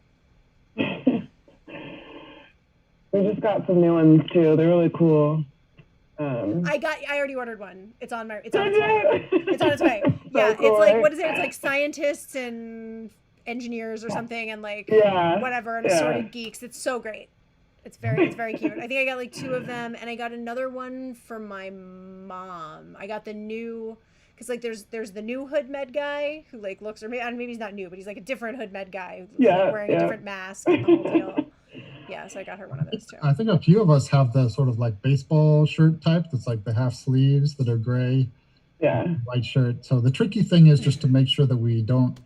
We just got some new ones too. They're really cool. I already ordered one. It's on its way. It's on its way. Yeah, cool, it's like, right? what is it? It's like scientists and engineers or something, and like whatever, and assorted geeks. It's so great. It's very cute. I think I got like 2 of them, and I got another one for my mom. I got the new, because like there's the new Hood Med guy who like looks, or maybe he's not new, but he's like a different Hood Med guy who's like wearing a different mask and the whole deal. Yeah, so I got her one of those too. I think a few of us have the sort of like baseball shirt type that's like the half sleeves that are gray, white shirt. So the tricky thing is just to make sure that we don't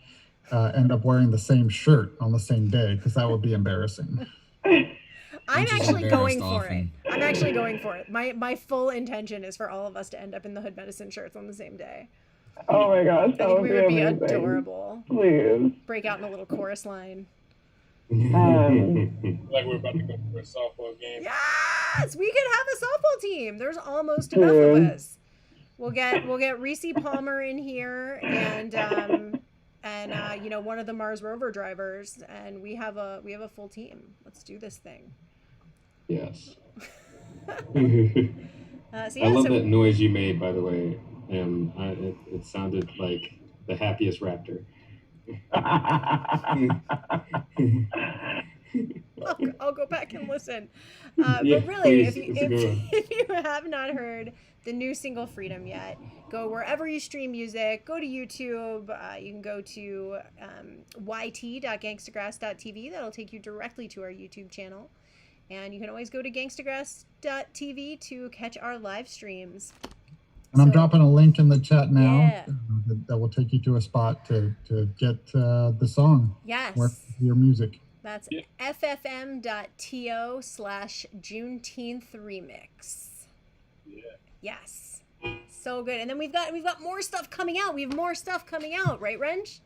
end up wearing the same shirt on the same day, because that would be embarrassing. I'm actually going for it. I'm actually going for it. My full intention is for all of us to end up in the Hood Medicine shirts on the same day. Oh my gosh, I think we would be adorable. Please. Break out in a little chorus line. Like we're about to go for a softball game. Yes, we could have a softball team. There's almost enough of us. We'll get Reese Palmer in here and one of the Mars rover drivers, and we have a full team. Let's do this thing. Yes. I love that noise you made, by the way. It sounded like the happiest raptor. I'll go back and listen. But really, if you have not heard the new single Freedom yet, go wherever you stream music. Go to YouTube. You can go to yt.gangstagrass.tv. That'll take you directly to our YouTube channel. And you can always go to gangstagrass.tv to catch our live streams. And I'm dropping a link in the chat now that will take you to a spot to get the song. Yes. Your music. That's ffm.to/Juneteenth remix. Yeah. Yes. So good. And then we've got more stuff coming out. We have more stuff coming out, right, Wrench?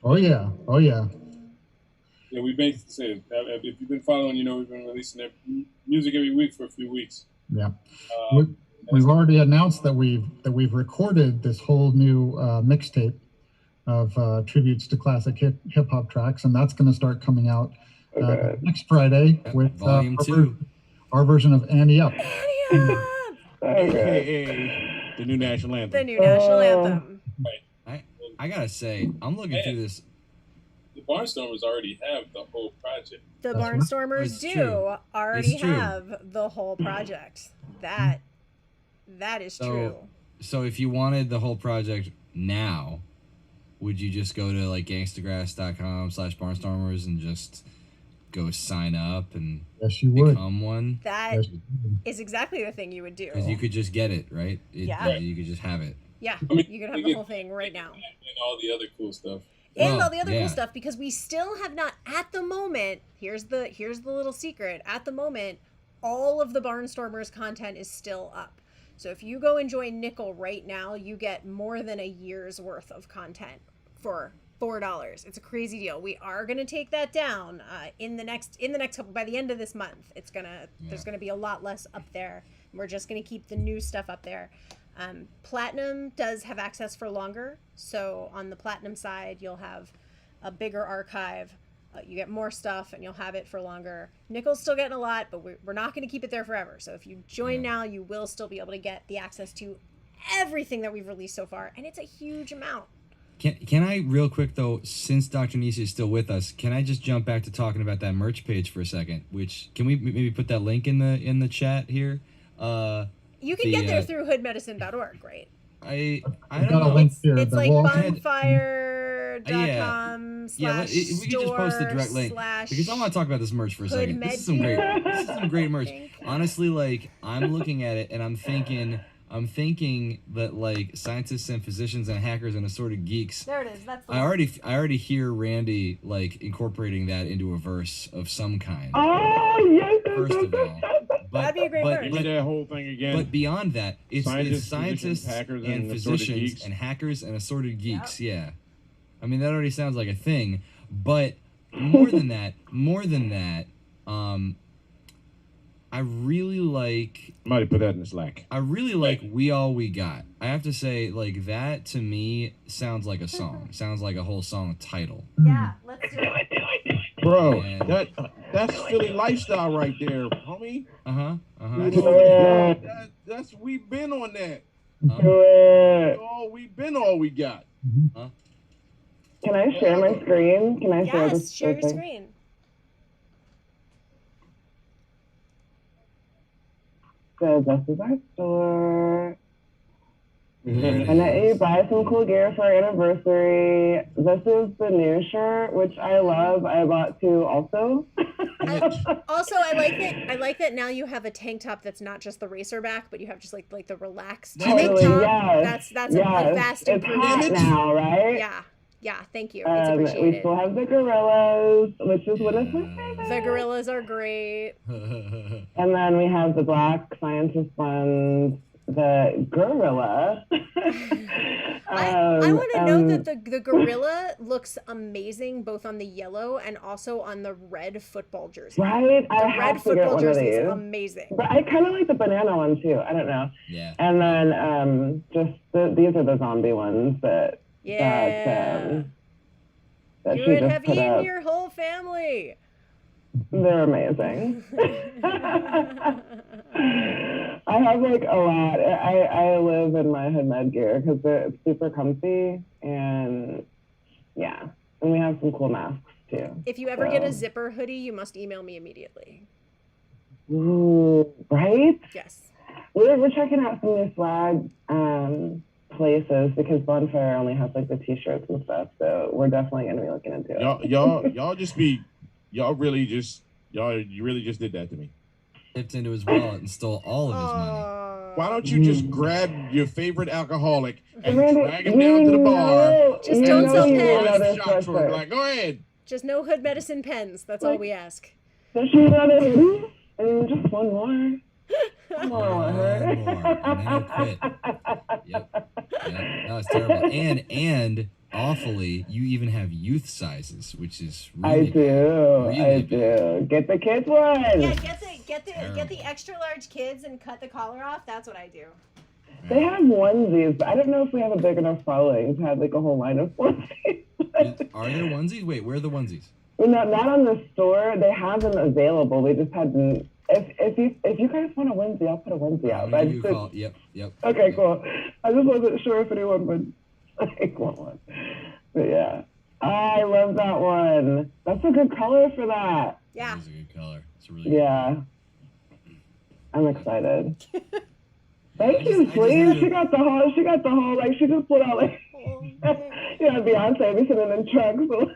Oh yeah. Yeah, we basically said, if you've been following, we've been releasing music every week for a few weeks. Yeah. We've already announced that we've recorded this whole new mixtape of tributes to classic hip hop tracks, and that's going to start coming out next Friday with Volume 2, our version of Annie Up. Hey, the new national anthem. The new national anthem. I gotta say, I'm looking through this. The Barnstormers already have the whole project. The Barnstormers already have the whole project. That is true. So if you wanted the whole project now, would you just go to like gangstagrass.com/barnstormers and just go sign up and become one? That is exactly the thing you would do. Because you could just get it, right? You could just have it. Yeah, you could have the whole thing right now. And all the other cool stuff. And all the other cool stuff, because we still have not, at the moment, here's the little secret. At the moment, all of the Barnstormers content is still up. So if you go and join Nickel right now, you get more than a year's worth of content for $4. It's a crazy deal. We are going to take that down in the next couple, by the end of this month. There's going to be a lot less up there. We're just going to keep the new stuff up there. Platinum does have access for longer. So on the Platinum side, you'll have a bigger archive. You get more stuff and you'll have it for longer. Nickel's still getting a lot, but we're not going to keep it there forever. So if you join now, you will still be able to get the access to everything that we've released so far. And it's a huge amount. Can I real quick though, since Dr. Nisi is still with us, can I just jump back to talking about that merch page for a second? Which, can we maybe put that link in the chat here? You can get there through hoodmedicine.org, right? I don't know. It's like bonfire.com / we can just post the direct link because I want to talk about this merch for a second. This is some great merch. Honestly, like, I'm looking at it and I'm thinking I'm thinking that like scientists and physicians and hackers and assorted geeks. There it is. That's the I one. already hear Randy like incorporating that into a verse of some kind. Oh yes. First of all, That'd be a great verse. Read that whole thing again. But beyond that, it's scientists hackers, and assorted physicians geeks. and hackers and assorted geeks. Yeah, I mean that already sounds like a thing. But more than that, I really like. Might put that in the Slack. I really like "We All We Got." I have to say, like that to me sounds like a song. Sounds like a whole song title. Yeah, let's do it. Bro, And- that's Philly lifestyle right there, homie. That's we've been on that. We've been all we got. Can I share my screen? Can I share Yes, this? share your thing? screen. So this is our store. There it I let you is. buy some cool gear for our anniversary. This is the new shirt, which I love. I bought two also. Also, I like that now you have a tank top that's not just the racer back, but you have just like the relaxed tank Totally, top. yes. That's yes. a vast It's hot improvement. now, right? Yeah, thank you. It's We appreciated. still have the gorillas, which is one of my favorites. The gorillas are great. And then we have the black scientist ones, the gorilla. I want to note that the gorilla looks amazing both on the yellow and also on the red football jersey. Right? The I red have to get football one of jersey is these. amazing. But I kind of like the banana one too. I don't know. Yeah. And then these are the zombie ones that Yeah. that You she would just have put eaten up. your whole family. They're amazing. I have like a lot. I live in my hood med gear because it's super comfy and yeah, and we have some cool masks too. If you ever get a zipper hoodie, you must email me immediately. Ooh, right? Yes. We're checking out some new swag places because Bonfire only has like the t-shirts and stuff, so we're definitely gonna be looking into it. You really just did that to me. Dipped into his wallet and stole all of his money. Why don't you just grab your favorite alcoholic and Randy, drag him down to the bar? Just don't sell pens. Shot for him. Like, go ahead. Just no hood medicine pens. That's all we ask. Does she want it? And just one more. One more. And then he'll quit. Yep. No, it's terrible. And awfully, you even have youth sizes, which is really I do. really do. Get the kids one. Yeah, get the extra large kids and cut the collar off. That's what I do. They have onesies, but I don't know if we have a big enough following to have like a whole line of onesies. Are there onesies? Wait, where are the onesies? Well, not on the store. They have them available. We just hadn't. If you guys want a onesie, I'll put a onesie out. I'll give you a call. Yep. Okay, cool. I just wasn't sure if anyone would like want one. But yeah, I love that one. That's a good color for that. Yeah. It's a good color. It's a really Yeah. I'm excited. Thank you, please. She got the whole. Like she just put out like. Beyonce be sitting in trucks. Well,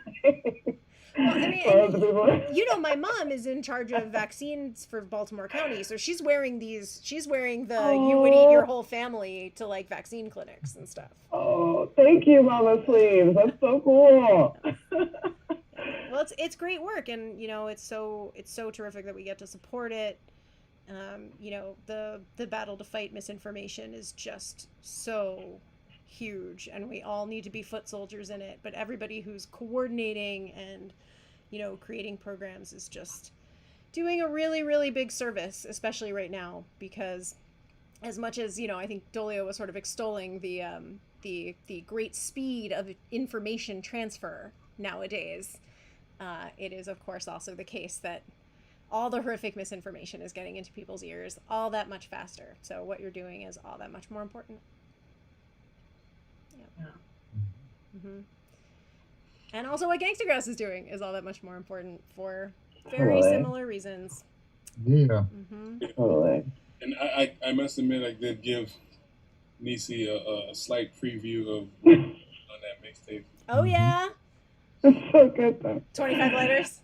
I mean, you know, my mom is in charge of vaccines for Baltimore County, so she's wearing these. She's wearing the "you would eat your whole family" to like vaccine clinics and stuff. Oh, thank you, Mama Sleeves. That's so cool. Well, it's great work, and you know, it's so terrific that we get to support it. You know, the battle to fight misinformation is just so huge, and we all need to be foot soldiers in it. But everybody who's coordinating and, you know, creating programs is just doing a really, really big service, especially right now, because as much as, you know, I think Dolio was sort of extolling the great speed of information transfer nowadays, it is of course also the case that all the horrific misinformation is getting into people's ears all that much faster. So what you're doing is all that much more important. Yeah. Mm-hmm. And also what Gangstagrass is doing is all that much more important for very similar reasons. Yeah. Mm-hmm. Totally. And I must admit, I did give Nisi a slight preview of on that mixtape. Oh yeah. It's so good though. 25 lighters.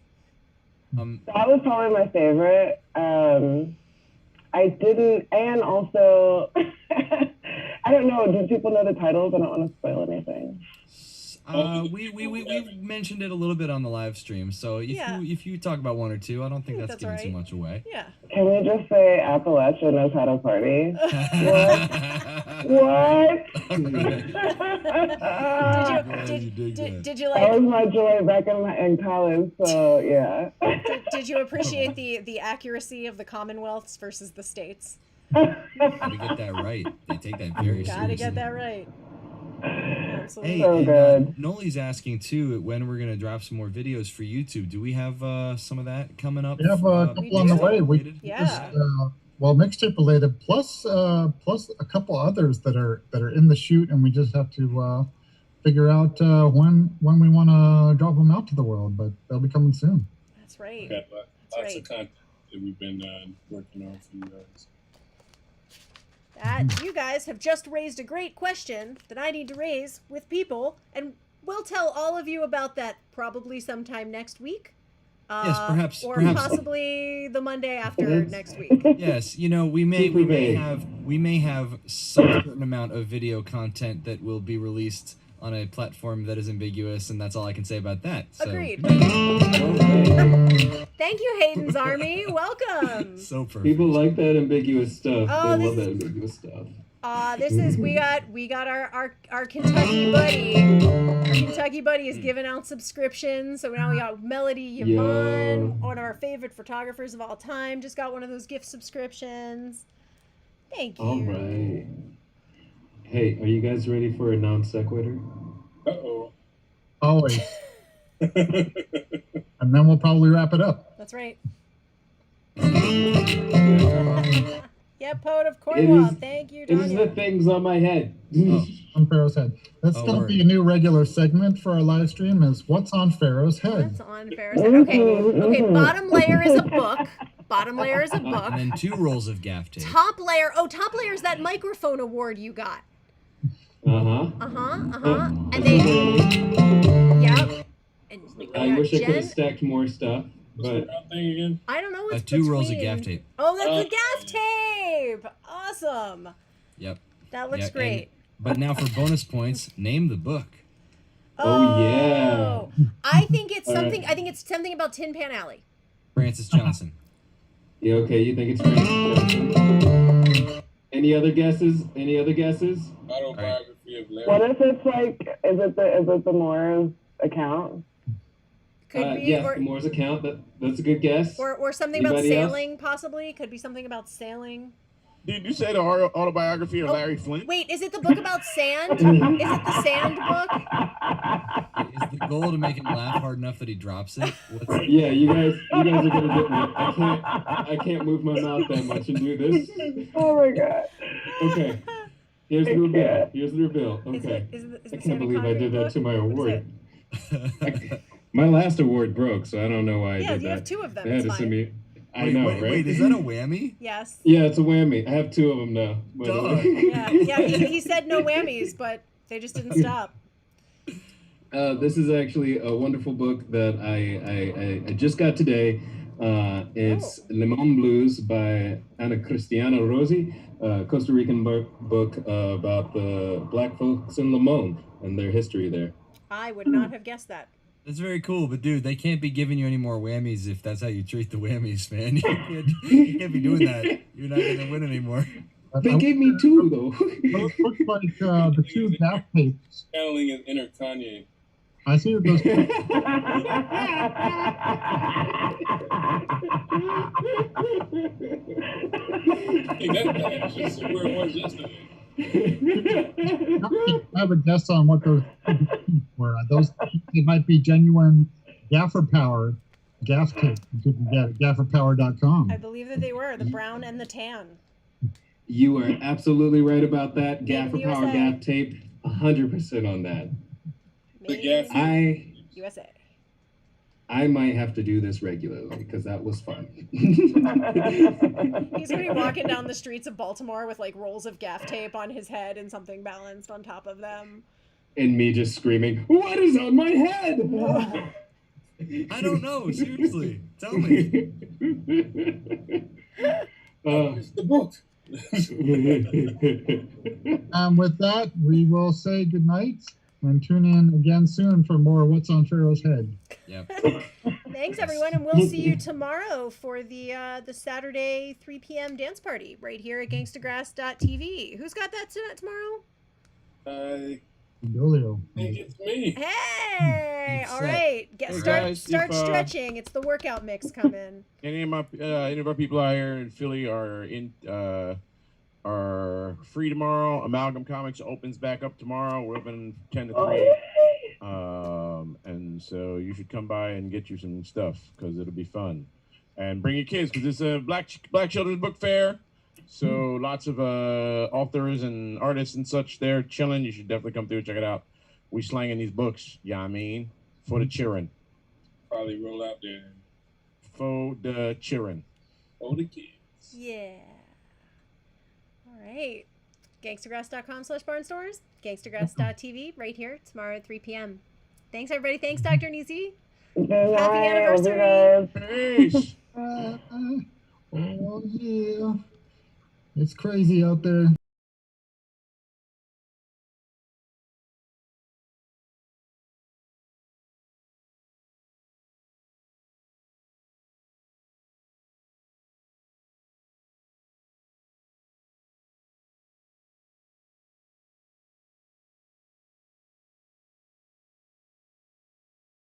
That was probably my favorite. I didn't, and also, I don't know. Do people know the titles? I don't want to spoil anything. We mentioned it a little bit on the live stream. So if you talk about one or two, I don't think that's giving too much away. Yeah. Can we just say Appalachia knows how to party? What? Did you like? That was my joy back in college. So yeah. Did you appreciate the accuracy of the Commonwealths versus the states? Gotta get that right. They take that very seriously. Gotta get that right. Absolutely. Hey, so and, good. Noli's asking too when we're gonna drop some more videos for YouTube. Do we have some of that coming up? We have a couple on the way. Well, mixtape related, plus a couple others that are in the shoot, and we just have to figure out when we want to drop them out to the world. But they'll be coming soon. That's right. We've got lots of content that we've been working on for you guys. You guys have just raised a great question that I need to raise with people, and we'll tell all of you about that probably sometime next week. Yes, perhaps, or perhaps. possibly the Monday after next week. Yes, we may have some certain amount of video content that will be released on a platform that is ambiguous, and that's all I can say about that. So. Agreed. Thank you, Hayden's Army. Welcome. So perfect. People like that ambiguous stuff. Oh, they love that ambiguous stuff. This is we got our Kentucky buddy. Our Kentucky buddy is giving out subscriptions. So now we got Melody Yvonne, one of our favorite photographers of all time, just got one of those gift subscriptions. Thank you. All right. Hey, are you guys ready for a non sequitur? Uh-oh. Always. And then we'll probably wrap it up. That's right. Yeah, Poet of Cornwall. Thank you, It is the things on my head. On Pharaoh's head. That's going to be a new regular segment for our live stream is What's on Pharaoh's Head? What's on Pharaoh's Head? Okay, bottom layer is a book. Bottom layer is a book. And then 2 rolls of gaff tape. Top layer is that microphone award you got. And they, yep. And I wish I could have stacked more stuff, but I don't know what's 2 rolls of gaff tape. Oh, that's the gaff tape. Awesome. Yep. That looks great. But now for bonus points, name the book. Oh yeah. I think it's something. I think it's something about Tin Pan Alley. Francis Johnson. Yeah. Okay. You think it's Francis Johnson? Any other guesses? Autobiography of Larry. What if it's like? Is it the Moore's account? Could be. Yes, Or, the Moore's account. That's a good guess. Or something Anybody about else? sailing, possibly. Could be something about sailing. Did you say the autobiography of Larry Flint? Wait, is it the book about sand? Is it the sand book? Is the goal to make him laugh hard enough that he drops it? Yeah, you guys are gonna get me. I can't move my mouth that much and do this. Oh my god. Okay. Here's the reveal. Okay. I can't believe I did that to my award. My last award broke, so I don't know why I did that. Yeah, you have 2 of them. They had to send me. I know, right? Wait, is that a whammy? Yes. Yeah, it's a whammy. I have 2 of them now. He said no whammies, but they just didn't stop. This is actually a wonderful book that I just got today. It's Limon Blues by Ana Cristiana Rosi, a Costa Rican book about the black folks in Limon and their history there. I would not have guessed that. That's very cool, but dude, they can't be giving you any more whammies if that's how you treat the whammies, man. You can't be doing that. You're not going to win anymore. They gave me 2, though. Those look like the 2 gaff tapes. Channeling his inner Kanye. I see what those. Hey, that's just where it was yesterday. I have a guess on what those were. Those they might be genuine gaffer power gaff tape. You can get at gafferpower.com. I believe that they were the brown and the tan. You are absolutely right about that. Gaffer USA. Power gaff tape, 100% on that. USA. I might have to do this regularly because that was fun. He's gonna be walking down the streets of Baltimore with like rolls of gaff tape on his head and something balanced on top of them. And me just screaming, "What is on my head?" I don't know. Seriously, tell me. It's the book. With that, we will say goodnight and tune in again soon for more What's on Pharaoh's Head. Yep. Thanks everyone, and we'll see you tomorrow for the Saturday 3 p.m. dance party right here at Gangstagrass.tv. Who's got that tomorrow? Dolio. I think it's me. Hey, all right, guys, start if, stretching. It's the workout mix coming. Any of our people out here in Philly are free tomorrow. Amalgam Comics opens back up tomorrow. We're open 10 to 3. And so you should come by and get you some stuff because it'll be fun. And bring your kids because it's a Black Children's Book Fair. So lots of authors and artists and such there chilling. You should definitely come through and check it out. We slanging these books, I mean, for the cheering. Probably roll out there. For the cheering. For the kids. Yeah. All right. Gangstagrass.com/barnstores, Gangstagrass.tv right here tomorrow at 3 p.m. Thanks, everybody. Thanks, Dr. Nisi. Happy anniversary. Peace. Oh, yeah. It's crazy out there.